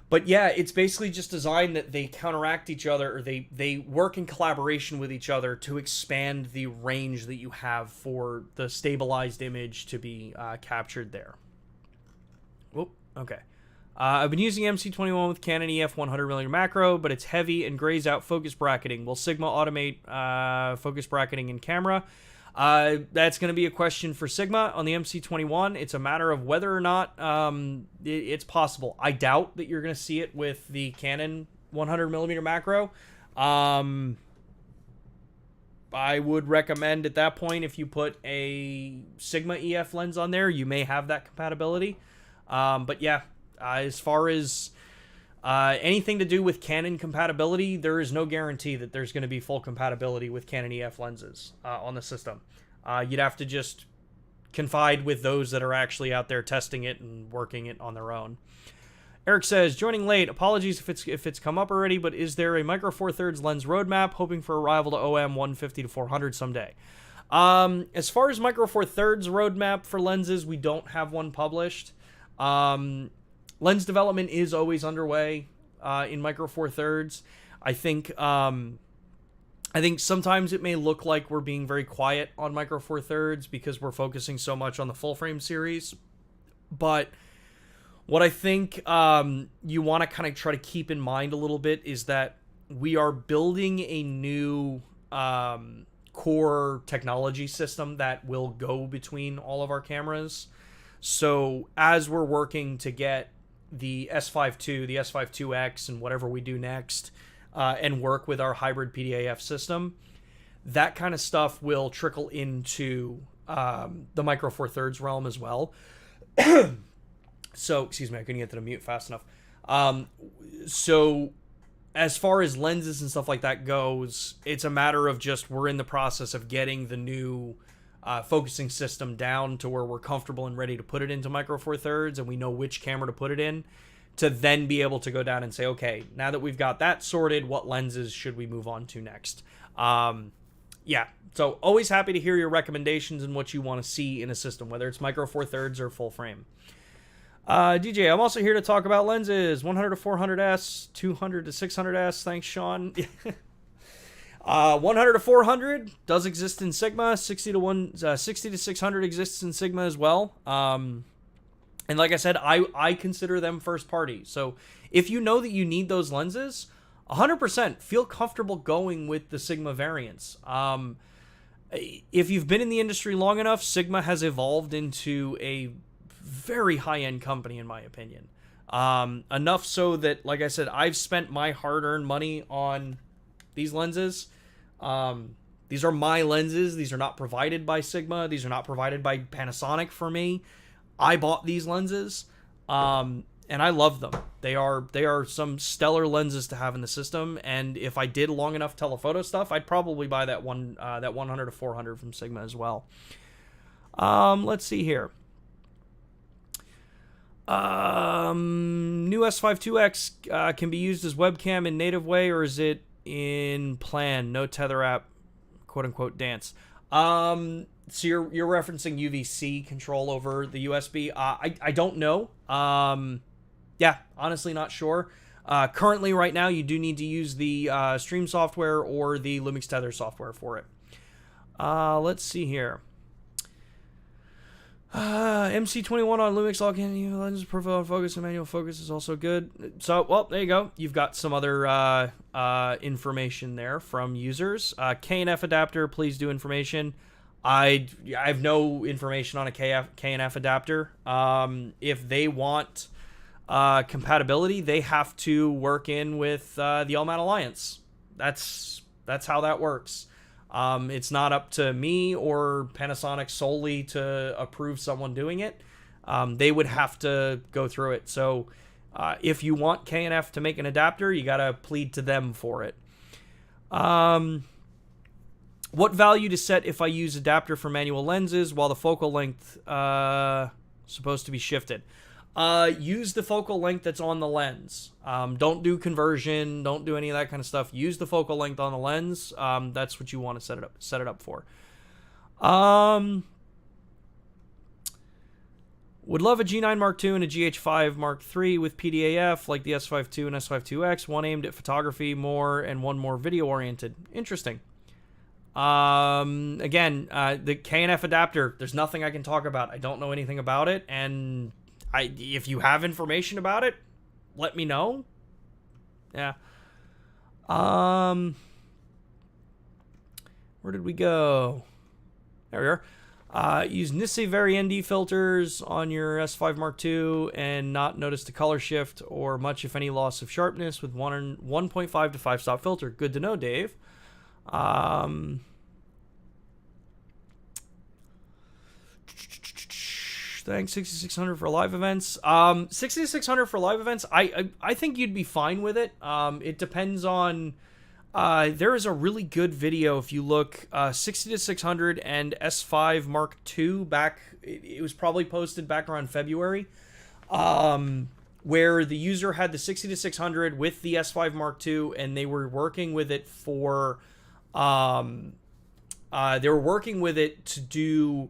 But yeah, it's basically just designed that they counteract each other, or they work in collaboration with each other to expand the range that you have for the stabilized image to be captured there. Whoop, okay. I've been using MC21 with Canon EF 100mm macro, but it's heavy and grays out focus bracketing. Will Sigma automate focus bracketing in camera? That's going to be a question for Sigma on the MC21. It's a matter of whether or not it's possible. I doubt that you're going to see it with the Canon 100mm macro. I would recommend at that point, if you put a Sigma EF lens on there, you may have that compatibility. But yeah, as far as anything to do with Canon compatibility, there is no guarantee that there's going to be full compatibility with Canon EF lenses on the system. You'd have to just confide with those that are actually out there testing it and working it on their own. Eric says, joining late. Apologies if it's come up already, but is there a Micro Four Thirds lens roadmap? Hoping for arrival to OM 150 to 400 someday. As far as Micro Four Thirds roadmap for lenses, we don't have one published. Lens development is always underway in Micro Four Thirds. I think sometimes it may look like we're being very quiet on Micro Four Thirds because we're focusing so much on the full frame series. But what I think you want to kind of try to keep in mind a little bit is that we are building a new core technology system that will go between all of our cameras. So as we're working to get the S5 II, the S5 IIX, and whatever we do next, and work with our hybrid PDAF system, that kind of stuff will trickle into the Micro Four Thirds realm as well. So, excuse me, I couldn't get to the mute fast enough. So, as far as lenses and stuff like that goes, it's a matter of just we're in the process of getting the new focusing system down to where we're comfortable and ready to put it into Micro Four Thirds, and we know which camera to put it in, to then be able to go down and say, okay, now that we've got that sorted, what lenses should we move on to next? Yeah, so always happy to hear your recommendations and what you want to see in a system, whether it's Micro Four Thirds or full frame. DJ, I'm also here to talk about lenses. 100 to 400s, 200 to 600s. Thanks, Sean. 100 to 400 does exist in Sigma. 60 to 600 exists in Sigma as well. And like I said, I consider them first party. So if you know that you need those lenses, 100% feel comfortable going with the Sigma variants. If you've been in the industry long enough, Sigma has evolved into a very high-end company, in my opinion. Enough so that, like I said, I've spent my hard-earned money on these lenses. These are my lenses. These are not provided by Sigma. These are not provided by Panasonic for me. I bought these lenses, and I love them. They are some stellar lenses to have in the system. And if I did long enough telephoto stuff, I'd probably buy that 100 to 400 from Sigma as well. Let's see here. New S5 can be used as webcam in native way, or is it in plan? No tether app, quote unquote dance. So you're referencing UVC control over the USB. I don't know. Yeah, honestly not sure. Currently, right now, you do need to use the Stream software or the Lumix Tether software for it. Let's see here. MC21 on Lumix all Canon lenses, profile focus and manual focus is also good. So, well, there you go. You've got some other information there from users. K&F adapter, please do information. I have no information on a K&F adapter. If they want compatibility, they have to work in with the LMAT Alliance. That's how that works. It's not up to me or Panasonic solely to approve someone doing it. They would have to go through it. So if you want K&F to make an adapter, you got to plead to them for it. What value to set if I use adapter for manual lenses while the focal length supposed to be shifted? Use the focal length that's on the lens. Don't do conversion. Don't do any of that kind of stuff. Use the focal length on the lens. That's what you want to set it up for. Would love a G9 Mark II and a GH5 Mark III with PDAF like the S5 II and S5 IIX. One aimed at photography more and one more video oriented. Interesting. Again, the K&F adapter, there's nothing I can talk about. I don't know anything about it, and if you have information about it, let me know. Yeah. Where did we go? There we are. Use Nisei ND filters on your S5 Mark II and not notice the color shift or much, if any, loss of sharpness with 1.5 to 5 stop filter. Good to know, Dave. Thanks, 6600 for live events. 6600 for live events, I think you'd be fine with it. It depends on... there is a really good video if you look 60-600 and S5 Mark II back. It was probably posted back around February, where the user had the 60-600 with the S5 Mark II, and they were working with it for... they were working with it to do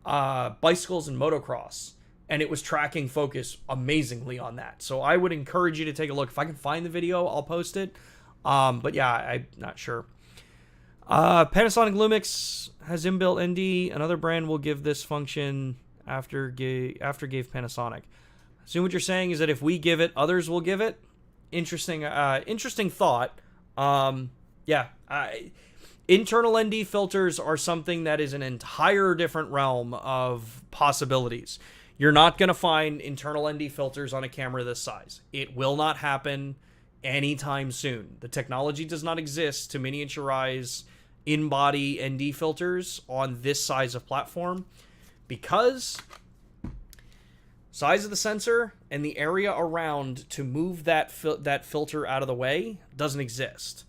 bicycles and motocross, and it was tracking focus amazingly on that. So I would encourage you to take a look. If I can find the video, I'll post it. But yeah, I'm not sure. Panasonic Lumix has inbuilt ND. Another brand will give this function after gave Panasonic. So what you're saying is that if we give it, others will give it. Interesting thought. Yeah. Internal ND filters are something that is an entire different realm of possibilities. You're not going to find internal ND filters on a camera this size. It will not happen anytime soon. The technology does not exist to miniaturize in-body ND filters on this size of platform because size of the sensor and the area around to move that filter out of the way doesn't exist.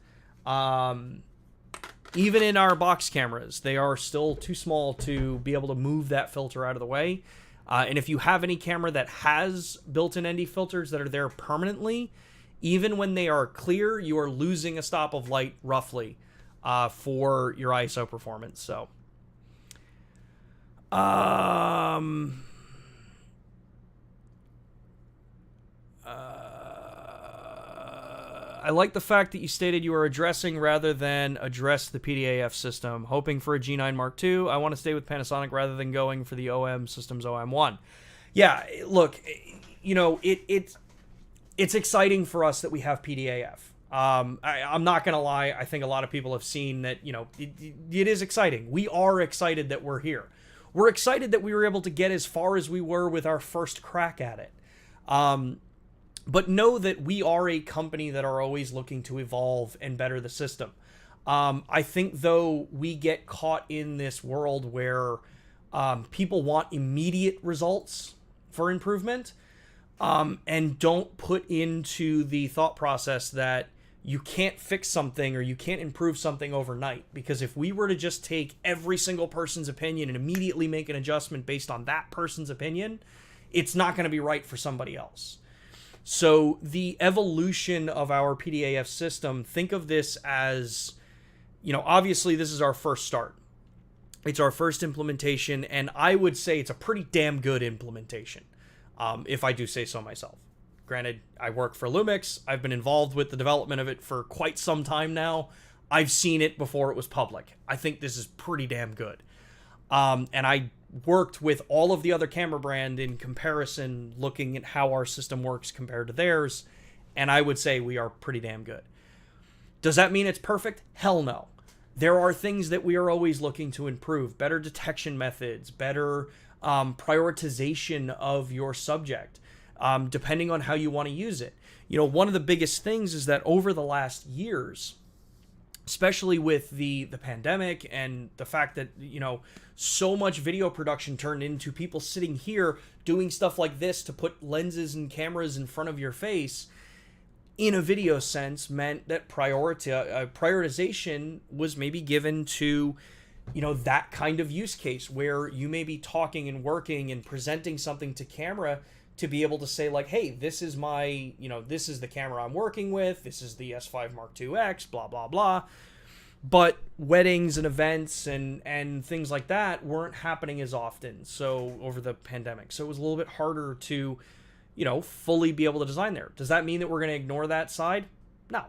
Even in our box cameras, they are still too small to be able to move that filter out of the way. And if you have any camera that has built-in ND filters that are there permanently, even when they are clear, you are losing a stop of light roughly for your ISO performance. So, I like the fact that you stated you are addressing rather than address the PDAF system. Hoping for a G9 Mark II. I want to stay with Panasonic rather than going for the OM Systems OM1. Yeah, look, you know, it's exciting for us that we have PDAF. I'm not going to lie. I think a lot of people have seen that, you know, it is exciting. We are excited that we're here. We're excited that we were able to get as far as we were with our first crack at it. But know that we are a company that are always looking to evolve and better the system. I think, though, we get caught in this world where people want immediate results for improvement, and don't put into the thought process that you can't fix something or you can't improve something overnight. Because if we were to just take every single person's opinion and immediately make an adjustment based on that person's opinion, it's not going to be right for somebody else. So the evolution of our PDAF system, think of this as, you know, obviously this is our first start. It's our first implementation, and I would say it's a pretty damn good implementation, if I do say so myself. Granted, I work for Lumix. I've been involved with the development of it for quite some time now. I've seen it before it was public. I think this is pretty damn good. And I worked with all of the other camera brand in comparison, looking at how our system works compared to theirs, and I would say we are pretty damn good. Does that mean it's perfect? Hell no. There are things that we are always looking to improve. Better detection methods, better prioritization of your subject, depending on how you want to use it. You know, one of the biggest things is that over the last years, especially with the pandemic and the fact that, you know, so much video production turned into people sitting here doing stuff like this to put lenses and cameras in front of your face, in a video sense, meant that prioritization was maybe given to, you know, that kind of use case where you may be talking and working and presenting something to camera to be able to say, like, hey, this is my, you know, this is the camera I'm working with, this is the S5 Mark II X, blah, blah, blah. But weddings and events and things like that weren't happening as often, so over the pandemic. So it was a little bit harder to, you know, fully be able to design there. Does that mean that we're going to ignore that side? No.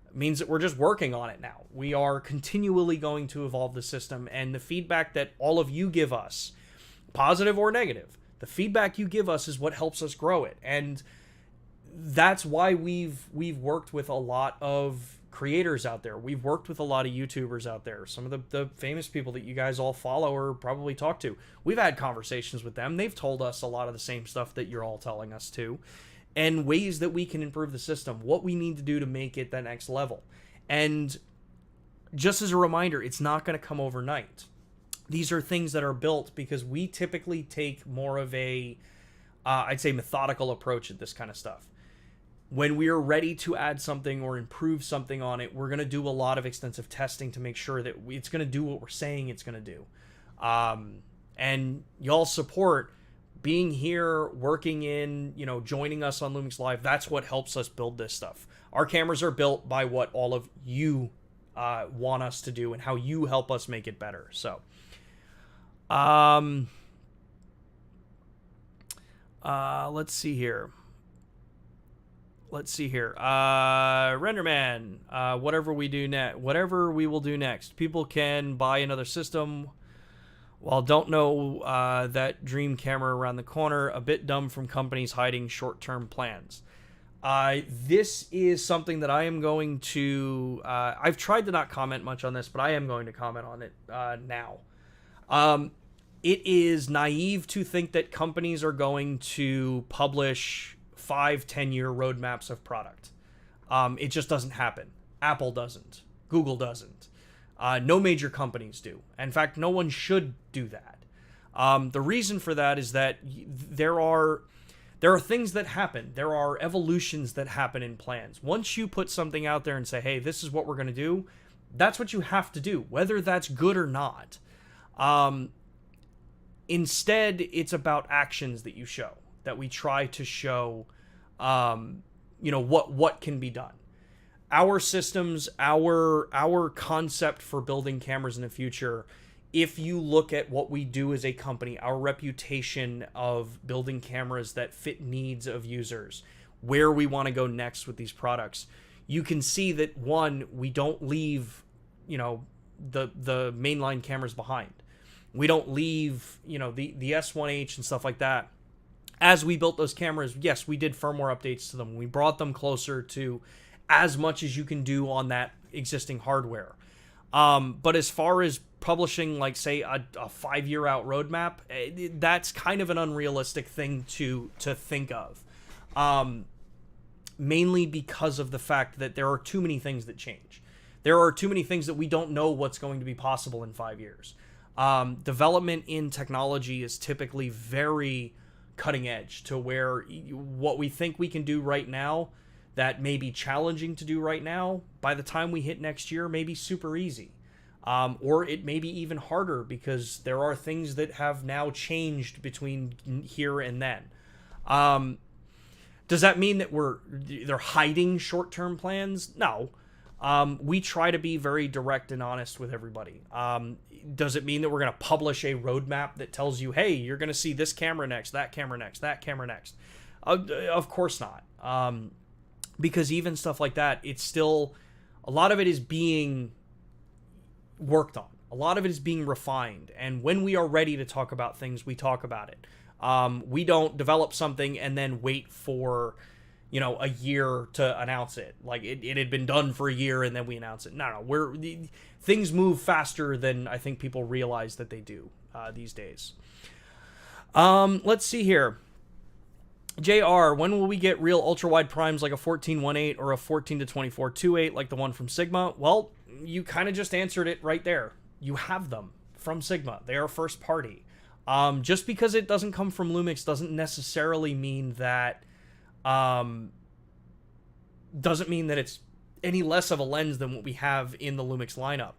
It means that we're just working on it now. We are continually going to evolve the system, and the feedback that all of you give us, positive or negative, the feedback you give us is what helps us grow it. And that's why we've worked with a lot of creators out there. We've worked with a lot of YouTubers out there. Some of the famous people that you guys all follow or probably talk to. We've had conversations with them. They've told us a lot of the same stuff that you're all telling us too, and ways that we can improve the system, what we need to do to make it the next level. And just as a reminder, it's not going to come overnight. These are things that are built because we typically take more of a, I'd say, methodical approach at this kind of stuff. When we are ready to add something or improve something on it, we're going to do a lot of extensive testing to make sure that it's going to do what we're saying it's going to do. And y'all's support, being here, working in, you know, joining us on Lumix Live, that's what helps us build this stuff. Our cameras are built by what all of you want us to do and how you help us make it better. So, let's see here. Renderman, whatever we will do next. People can buy another system while don't know that dream camera around the corner. A bit dumb from companies hiding short-term plans. This is something that I am going to... I've tried to not comment much on this, but I am going to comment on it now. It is naive to think that companies are going to publish 5-10 year roadmaps of product. It just doesn't happen. Apple doesn't. Google doesn't. No major companies do. In fact, no one should do that. The reason for that is that there are things that happen. There are evolutions that happen in plans. Once you put something out there and say, hey, this is what we're going to do, that's what you have to do, whether that's good or not. Instead, it's about actions that you show, that we try to show, you know, what can be done. Our systems, our concept for building cameras in the future, if you look at what we do as a company, our reputation of building cameras that fit needs of users, where we want to go next with these products, you can see that, one, we don't leave, you know, the mainline cameras behind. We don't leave, you know, the S1H and stuff like that. As we built those cameras, yes, we did firmware updates to them. We brought them closer to as much as you can do on that existing hardware. But as far as publishing, like, say, a 5-year out roadmap, that's kind of an unrealistic thing to think of. Mainly because of the fact that there are too many things that change. There are too many things that we don't know what's going to be possible in 5 years. Development in technology is typically very cutting edge, to where what we think we can do right now that may be challenging to do right now, by the time we hit next year, may be super easy. Or it may be even harder, because there are things that have now changed between here and then. Does that mean that they're hiding short-term plans? No. We try to be very direct and honest with everybody. Does it mean that we're going to publish a roadmap that tells you, hey, you're going to see this camera next, that camera next, that camera next? Of course not. Because even stuff like that, it's still, a lot of it is being worked on. A lot of it is being refined. And when we are ready to talk about things, we talk about it. We don't develop something and then wait for, you know, a year to announce it. Like, it had been done for a year and then we announce it. No, things move faster than I think people realize that they do these days. Let's see here. JR, when will we get real ultra-wide primes like a 14-1.8 or a 14-24 2.8 like the one from Sigma? Well, you kind of just answered it right there. You have them from Sigma. They are first party. Just because it doesn't come from Lumix doesn't necessarily mean that it's any less of a lens than what we have in the Lumix lineup.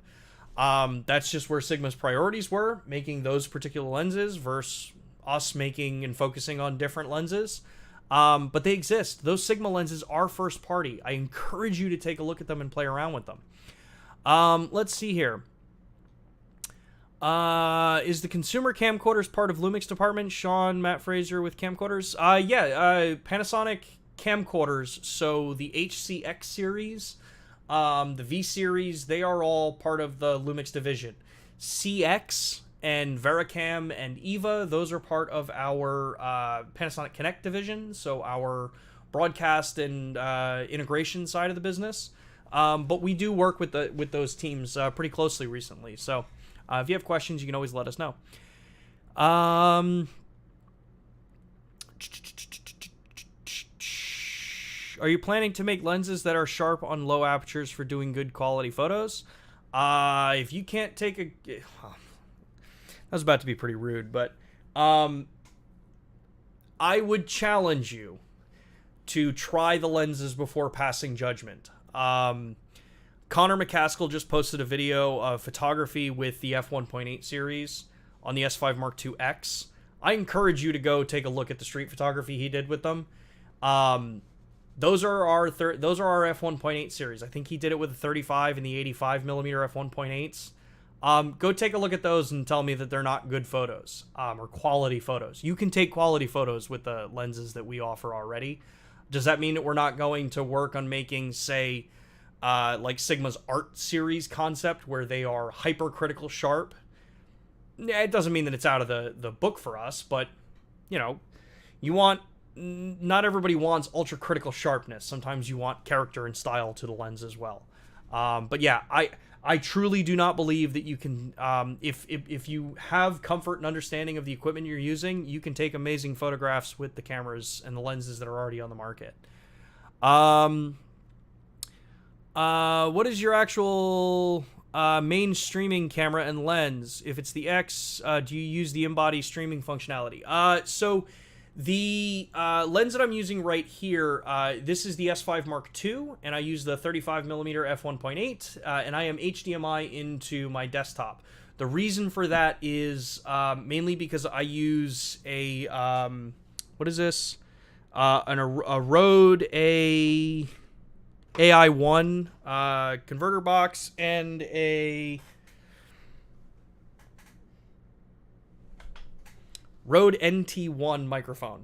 That's just where Sigma's priorities were, making those particular lenses versus us making and focusing on different lenses. But they exist. Those Sigma lenses are first party. I encourage you to take a look at them and play around with them. Let's see here. Is the consumer camcorders part of Lumix department? Sean, Matt Fraser with Camcoders. Panasonic camcorders. So the HCX series, the V series, they are all part of the Lumix division. CX and Vericam and Eva, those are part of our Panasonic Connect division. So our broadcast and integration side of the business. But we do work with those teams pretty closely recently. So if you have questions, you can always let us know. Are you planning to make lenses that are sharp on low apertures for doing good quality photos? If you can't take a... That was about to be pretty rude, but I would challenge you to try the lenses before passing judgment. Connor McCaskill just posted a video of photography with the f1.8 series on the S5 Mark II X. I encourage you to go take a look at the street photography he did with them. Those are our f1.8 series. I think he did it with the 35 and the 85 millimeter f1.8s. Go take a look at those and tell me that they're not good photos, or quality photos. You can take quality photos with the lenses that we offer already. Does that mean that we're not going to work on making, say, like Sigma's art series concept where they are hypercritical sharp? It doesn't mean that it's out of the book for us, but, you know, not everybody wants ultra critical sharpness. Sometimes you want character and style to the lens as well. But yeah, I truly do not believe that you can, if you have comfort and understanding of the equipment you're using, you can take amazing photographs with the cameras and the lenses that are already on the market. What is your actual main streaming camera and lens? If it's the X, do you use the in-body streaming functionality? So the lens that I'm using right here, this is the S5 Mark II, and I use the 35mm f1.8, and I am HDMI into my desktop. The reason for that is mainly because I use a, what is this? A Rode AI1 converter box and a Rode NT1 microphone.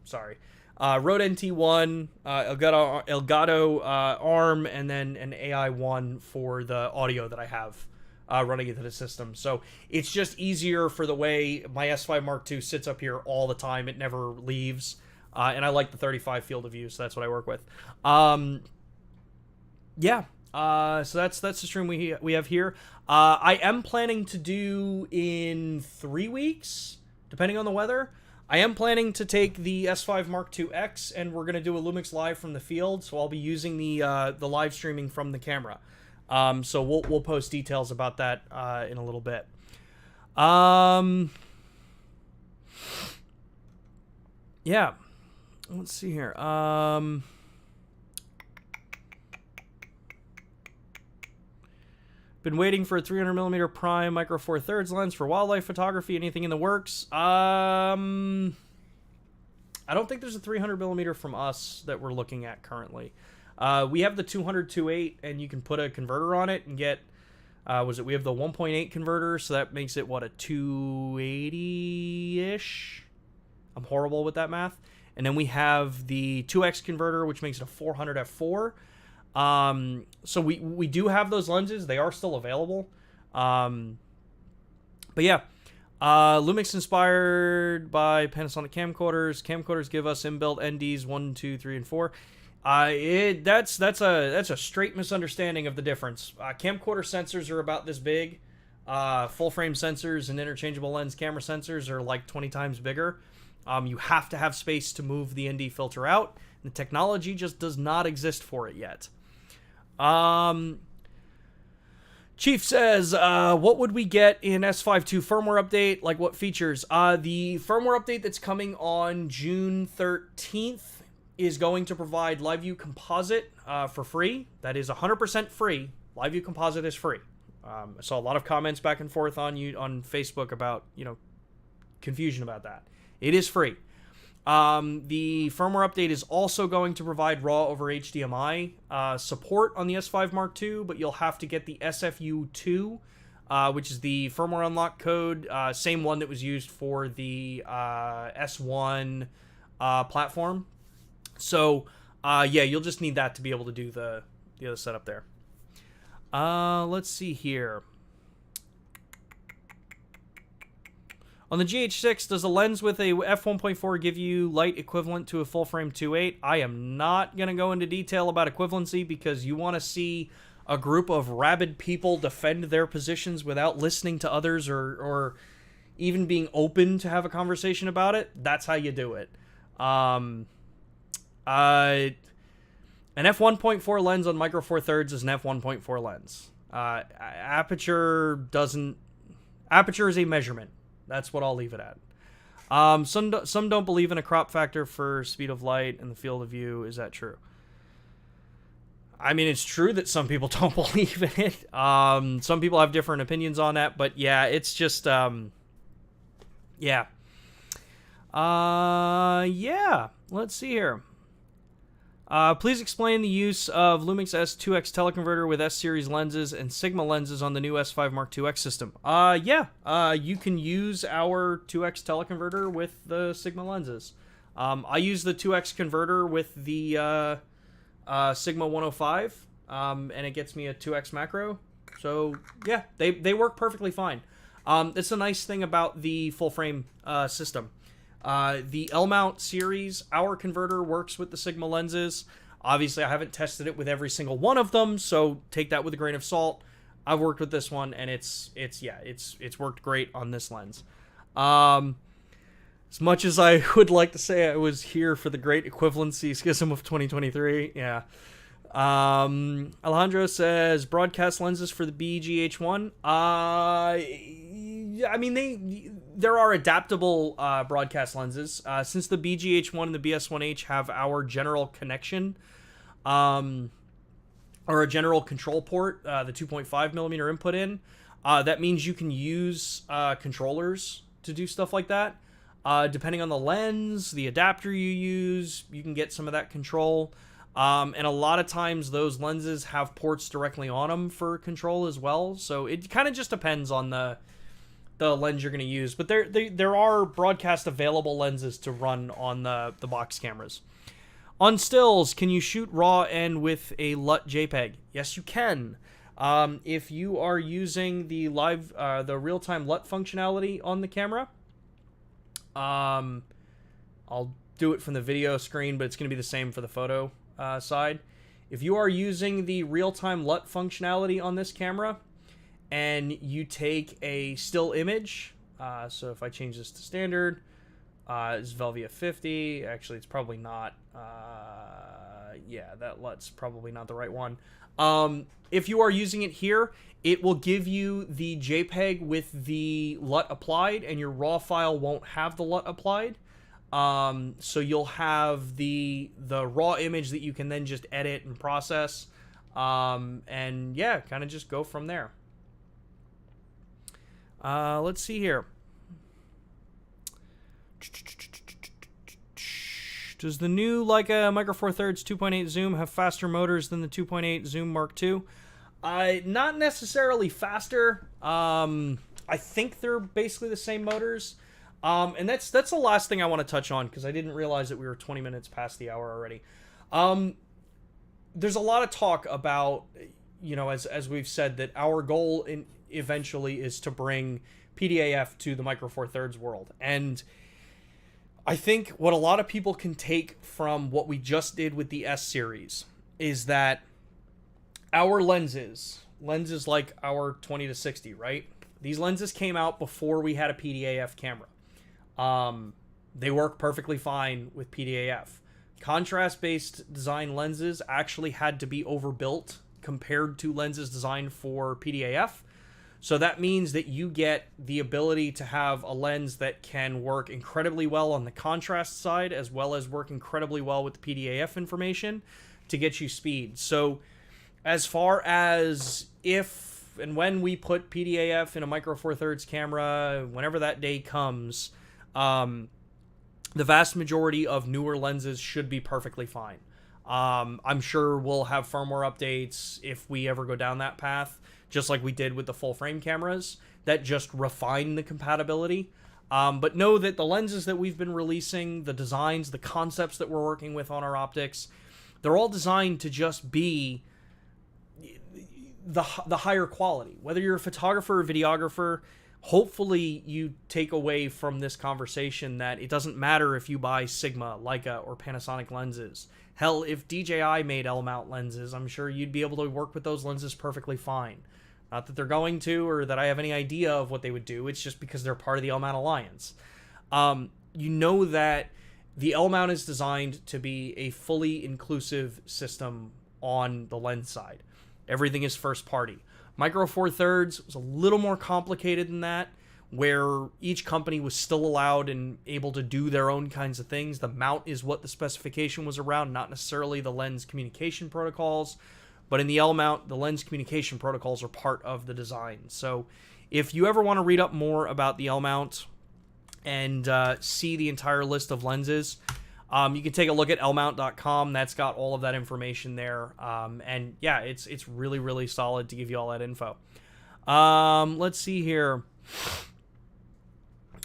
Sorry. Rode NT1, Elgato ARM, and then an AI1 for the audio that I have running into the system. So it's just easier for the way my S5 Mark II sits up here all the time. It never leaves. And I like the 35 field of view, so that's what I work with. Yeah. So that's the stream we have here. I am planning to do in 3 weeks, depending on the weather. I am planning to take the S5 Mark II X, and we're going to do a Lumix Live from the field, so I'll be using the live streaming from the camera. So we'll post details about that in a little bit. Yeah. Let's see here. Been waiting for a 300mm prime micro four thirds lens for wildlife photography. Anything in the works? I don't think there's a 300mm from us that we're looking at currently. We have the 200-2.8, and you can put a converter on it and get. We have the 1.8 converter, so that makes it what, a 280-ish. I'm horrible with that math. And then we have the 2x converter, which makes it a 400 f4. So we do have those lenses. They are still available. But yeah, Lumix inspired by Panasonic camcorders. Camcoders give us inbuilt NDs 1, 2, 3, and 4. That's a straight misunderstanding of the difference. Camcorder sensors are about this big. Full frame sensors and interchangeable lens camera sensors are like 20 times bigger. You have to have space to move the ND filter out. The technology just does not exist for it yet. Chief says, what would we get in S5 II firmware update? Like what features? The firmware update that's coming on June 13th is going to provide Live View Composite for free. That is 100% free. Live View Composite is free. I saw a lot of comments back and forth on Facebook about, confusion about that. It is free. The firmware update is also going to provide RAW over HDMI support on the S5 Mark II, but you'll have to get the SFU2, which is the firmware unlock code, same one that was used for the S1 platform. So, yeah, you'll just need that to be able to do the other setup there. Let's see here. On the GH6, does a lens with a f1.4 give you light equivalent to a full-frame 2.8? I am not going to go into detail about equivalency because you want to see a group of rabid people defend their positions without listening to others or even being open to have a conversation about it. That's how you do it. An f1.4 lens on micro four thirds is an f1.4 lens. Aperture is a measurement. That's what I'll leave it at. Some don't believe in a crop factor for speed of light and the field of view. Is that true? I mean, it's true that some people don't believe in it. Some people have different opinions on that, but yeah, it's just, yeah. Yeah, let's see here. Please explain the use of Lumix S 2x teleconverter with S-series lenses and Sigma lenses on the new S5 Mark II X system. Yeah, you can use our 2x teleconverter with the Sigma lenses. I use the 2x converter with the Sigma 105, and it gets me a 2x macro. So yeah, they work perfectly fine. It's a nice thing about the full frame system. The L-mount series, our converter works with the Sigma lenses. Obviously, I haven't tested it with every single one of them, so take that with a grain of salt. I've worked with this one, and it's worked great on this lens. As much as I would like to say I was here for the great equivalency schism of 2023, yeah. Alejandro says broadcast lenses for the BGH1. I mean, there are adaptable broadcast lenses. Since the BGH1 and the BS1H have our general connection, or a general control port, the 2.5mm input in, that means you can use controllers to do stuff like that. Depending on the lens, the adapter you use, you can get some of that control. And a lot of times those lenses have ports directly on them for control as well. So it kind of just depends on the the lens you're going to use. But there are broadcast available lenses to run on the box cameras. On stills, can you shoot raw and with a LUT JPEG? Yes, you can. If you are using the Real Time LUT functionality on the camera, I'll do it from the video screen, but it's going to be the same for the photo side. If you are using the Real Time LUT functionality on this camera, and you take a still image, so if I change this to standard, it's Velvia 50. Actually, it's probably not. Yeah, that LUT's probably not the right one. If you are using it here, it will give you the JPEG with the LUT applied, and your RAW file won't have the LUT applied. So you'll have the raw image that you can then just edit and process, and yeah, kind of just go from there. Let's see here. Does the new Leica Micro Four Thirds 2.8 zoom have faster motors than the 2.8 zoom Mark II? Not necessarily faster. I think they're basically the same motors. And that's the last thing I want to touch on, because I didn't realize that we were 20 minutes past the hour already. There's a lot of talk about, you know, as we've said, that our goal eventually is to bring PDAF to the Micro Four Thirds world. And I think what a lot of people can take from what we just did with the S series is that our lenses like our 20-60, right? These lenses came out before we had a PDAF camera. They work perfectly fine with PDAF. Contrast-based design lenses actually had to be overbuilt compared to lenses designed for PDAF. So that means that you get the ability to have a lens that can work incredibly well on the contrast side, as well as work incredibly well with the PDAF information to get you speed. So as far as if and when we put PDAF in a Micro Four Thirds camera, whenever that day comes, the vast majority of newer lenses should be perfectly fine. I'm sure we'll have firmware updates if we ever go down that path, just like we did with the full frame cameras, that just refine the compatibility. But know that the lenses that we've been releasing, the designs, the concepts that we're working with on our optics, they're all designed to just be the higher quality. Whether you're a photographer or videographer, hopefully you take away from this conversation that it doesn't matter if you buy Sigma, Leica, or Panasonic lenses. Hell, if DJI made L-mount lenses, I'm sure you'd be able to work with those lenses perfectly fine. Not that they're going to, or that I have any idea of what they would do. It's just because they're part of the L-mount alliance. You know that the L-mount is designed to be a fully inclusive system on the lens side. Everything is first party. Micro Four Thirds was a little more complicated than that, where each company was still allowed and able to do their own kinds of things. The mount is what the specification was around, not necessarily the lens communication protocols. But in the L-mount, the lens communication protocols are part of the design. So if you ever want to read up more about the L-mount and see the entire list of lenses, you can take a look at lmount.com. That's got all of that information there. And yeah, it's really, really solid to give you all that info. Let's see here.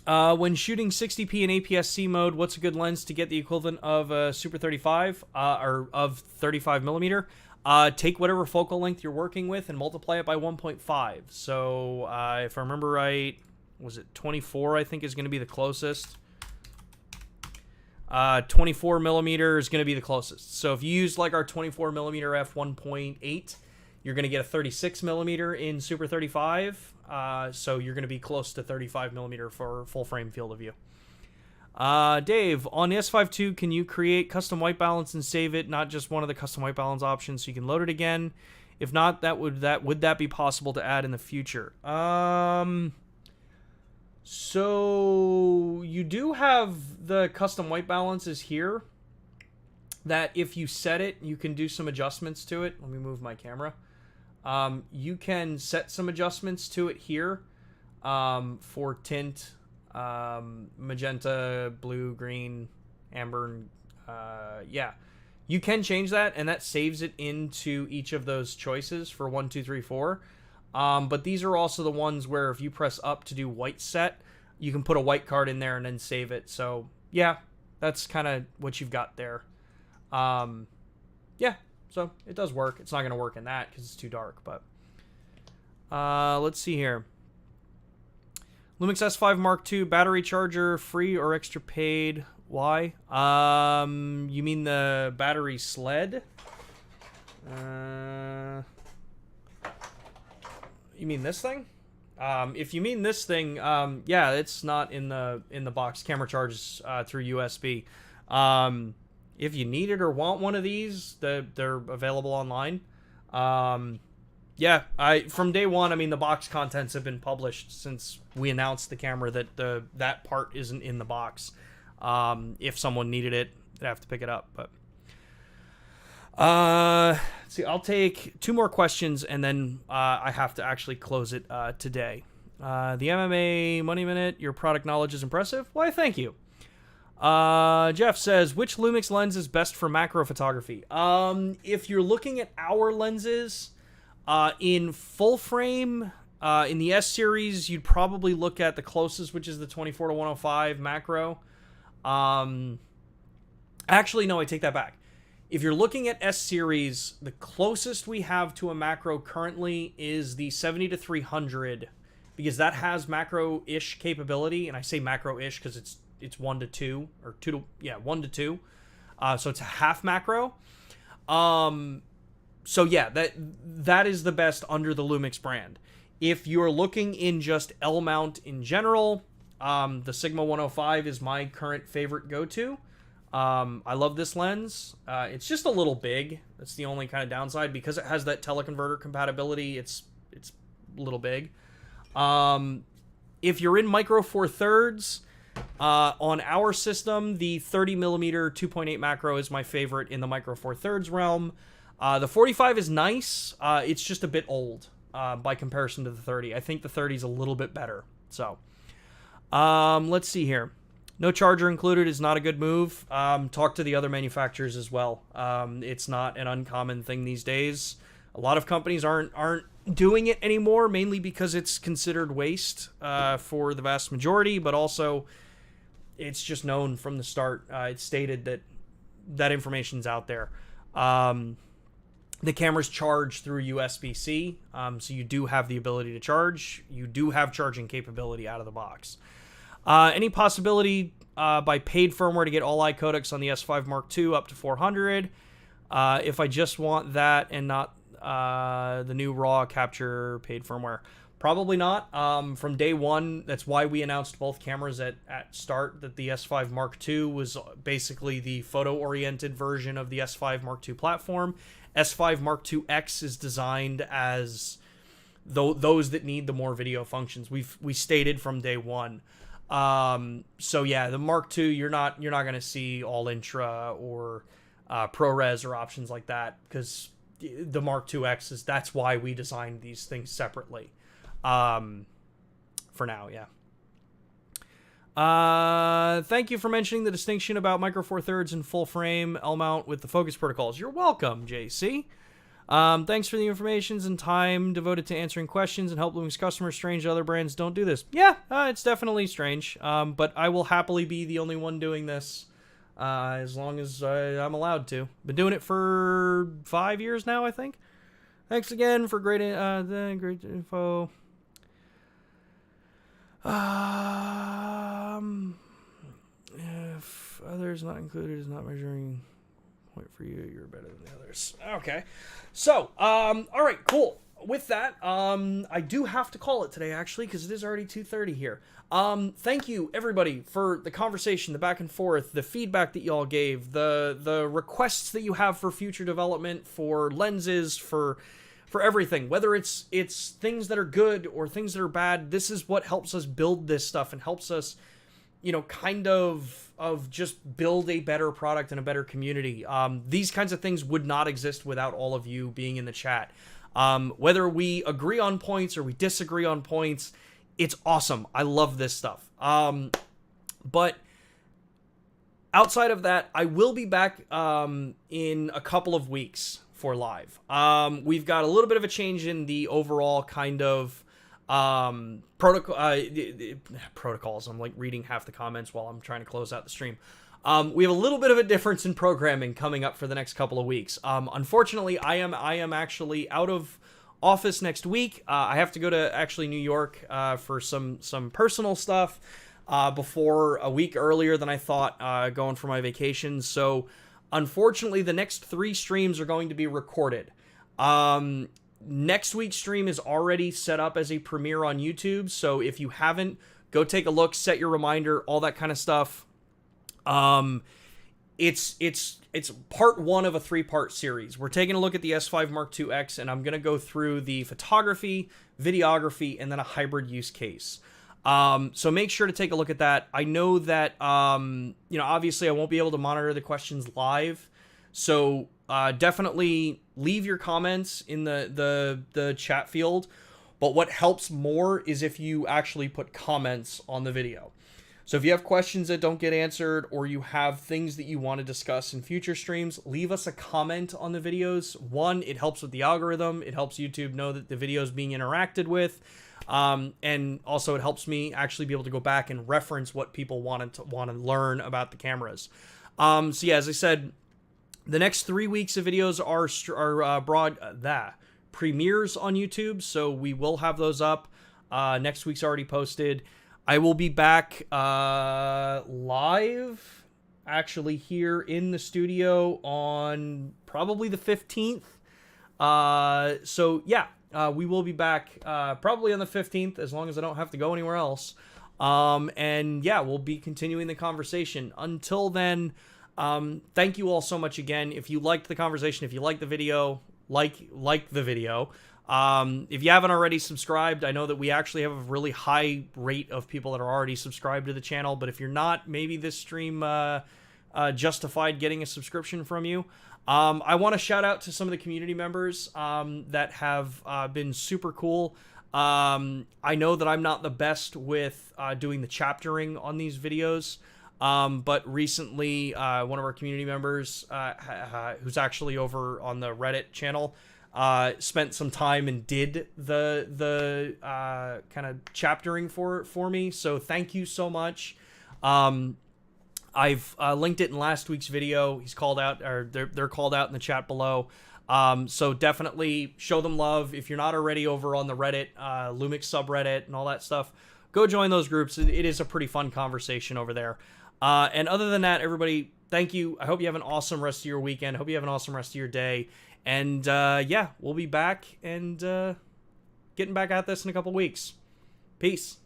When shooting 60p in APS-C mode, what's a good lens to get the equivalent of a Super 35 or of 35 millimeter? Take whatever focal length you're working with and multiply it by 1.5. So if I remember right, was it 24? I think is going to be the closest. 24 millimeter is going to be the closest. So if you use like our 24 millimeter f 1.8, you're going to get a 36 millimeter in Super 35. So you're going to be close to 35 millimeter for full frame field of view. Dave, on the S5 II, can you create custom white balance and save it, not just one of the custom white balance options, so you can load it again? If not, would that be possible to add in the future? So you do have the custom white balances here that if you set it, you can do some adjustments to it. Let me move my camera. You can set some adjustments to it here for tint, magenta, blue, green, amber, yeah. You can change that, and that saves it into each of those choices for 1, 2, 3, 4. But these are also the ones where if you press up to do white set, you can put a white card in there and then save it. So yeah, that's kind of what you've got there. Yeah, so it does work. It's not going to work in that because it's too dark, but let's see here. Lumix S5 Mark II battery charger, free or extra paid? Why? You mean the battery sled? You mean this thing? If you mean this thing, yeah, it's not in the box. Camera charges through USB. If you need it or want one of these, they're available online. Yeah, from day one, I mean, the box contents have been published since we announced the camera that that part isn't in the box. If someone needed it, they'd have to pick it up. But let's see, I'll take 2 more questions and then I have to actually close it today. The MMA Money Minute, your product knowledge is impressive. Why, thank you. Jeff says, which Lumix lens is best for macro photography? If you're looking at our lenses, in full frame, in the S series, you'd probably look at the closest, which is the 24-105 macro. Actually, no, I take that back. If you're looking at S series, the closest we have to a macro currently is the 70-300, because that has macro-ish capability, and I say macro-ish because it's 1:2 or 1:2. So it's a half macro. So yeah, that is the best under the Lumix brand. If you're looking in just L mount in general, the Sigma 105 is my current favorite go-to. I love this lens. It's just a little big. That's the only kind of downside, because it has that teleconverter compatibility. It's a little big. If you're in micro four thirds, on our system, the 30mm 2.8 macro is my favorite in the micro four thirds realm. The 45 is nice. It's just a bit old by comparison to the 30. I think the 30 is a little bit better. So, let's see here. No charger included is not a good move. Talk to the other manufacturers as well. It's not an uncommon thing these days. A lot of companies aren't doing it anymore, mainly because it's considered waste for the vast majority, but also it's just known from the start. It's stated that information's out there. The camera's charged through USB-C, so you do have the ability to charge. You do have charging capability out of the box. Any possibility by paid firmware to get all-eye codecs on the S5 Mark II up to 400? If I just want that and not the new RAW capture paid firmware? Probably not. From day one, that's why we announced both cameras at start, that the S5 Mark II was basically the photo-oriented version of the S5 Mark II platform. S5 Mark II X is designed as those that need the more video functions. We stated from day one. So yeah, the Mark II, you're not going to see all intra or ProRes or options like that, because the Mark II X that's why we designed these things separately. For now, yeah. Thank you for mentioning the distinction about micro four thirds and full frame L mount with the focus protocols. You're welcome, JC. Thanks for the information and time devoted to answering questions and help Lumix customers. Strange other brands don't do this. Yeah, it's definitely strange. But I will happily be the only one doing this as long as I'm allowed to. Been doing it for 5 years now, I think. Thanks again for great info. If others not included is not measuring point for you, you're better than the others. Okay. So, all right, cool. With that, I do have to call it today, actually, because it is already 2:30 here. Thank you, everybody, for the conversation, the back and forth, the feedback that y'all gave, the requests that you have for future development, for lenses, for everything, whether it's things that are good or things that are bad. This is what helps us build this stuff and helps us, kind of just build a better product and a better community. These kinds of things would not exist without all of you being in the chat. Whether we agree on points or we disagree on points, it's awesome. I love this stuff. But outside of that, I will be back in a couple of weeks for live. We've got a little bit of a change in the overall kind of protocols. I'm like reading half the comments while I'm trying to close out the stream. We have a little bit of a difference in programming coming up for the next couple of weeks. Unfortunately, I am actually out of office next week. I have to go to actually New York for some personal stuff before a week earlier than I thought, going for my vacation. So unfortunately, the next 3 streams are going to be recorded. Next week's stream is already set up as a premiere on YouTube, so if you haven't, go take a look, set your reminder, all that kind of stuff. It's part 1 of a 3-part series. We're taking a look at the S5 Mark II X, and I'm going to go through the photography, videography, and then a hybrid use case. So make sure to take a look at that. I know that, obviously I won't be able to monitor the questions live, so definitely leave your comments in the chat field. But what helps more is if you actually put comments on the video. So if you have questions that don't get answered, or you have things that you want to discuss in future streams, leave us a comment on the videos. 1, it helps with the algorithm. It helps YouTube know that the video is being interacted with. And also it helps me actually be able to go back and reference what people want to learn about the cameras. So yeah, as I said, the next 3 weeks of videos are premieres on YouTube. So we will have those up. Next week's already posted. I will be back live, actually, here in the studio on probably the 15th. So, yeah, we will be back probably on the 15th, as long as I don't have to go anywhere else. And, yeah, we'll be continuing the conversation. Until then, thank you all so much again. If you liked the conversation, if you liked the video, like the video. If you haven't already subscribed, I know that we actually have a really high rate of people that are already subscribed to the channel, but if you're not, maybe this stream justified getting a subscription from you. I want to shout out to some of the community members that have been super cool. I know that I'm not the best with doing the chaptering on these videos, but recently one of our community members who's actually over on the Reddit channel spent some time and did the kind of chaptering for me. So thank you so much. I've linked it in last week's video. He's called out, or they're called out in the chat below. So definitely show them love. If you're not already over on the Reddit, Lumix subreddit and all that stuff, go join those groups. It is a pretty fun conversation over there. And other than that, everybody, thank you. I hope you have an awesome rest of your weekend. I hope you have an awesome rest of your day. And, yeah, we'll be back and getting back at this in a couple weeks. Peace.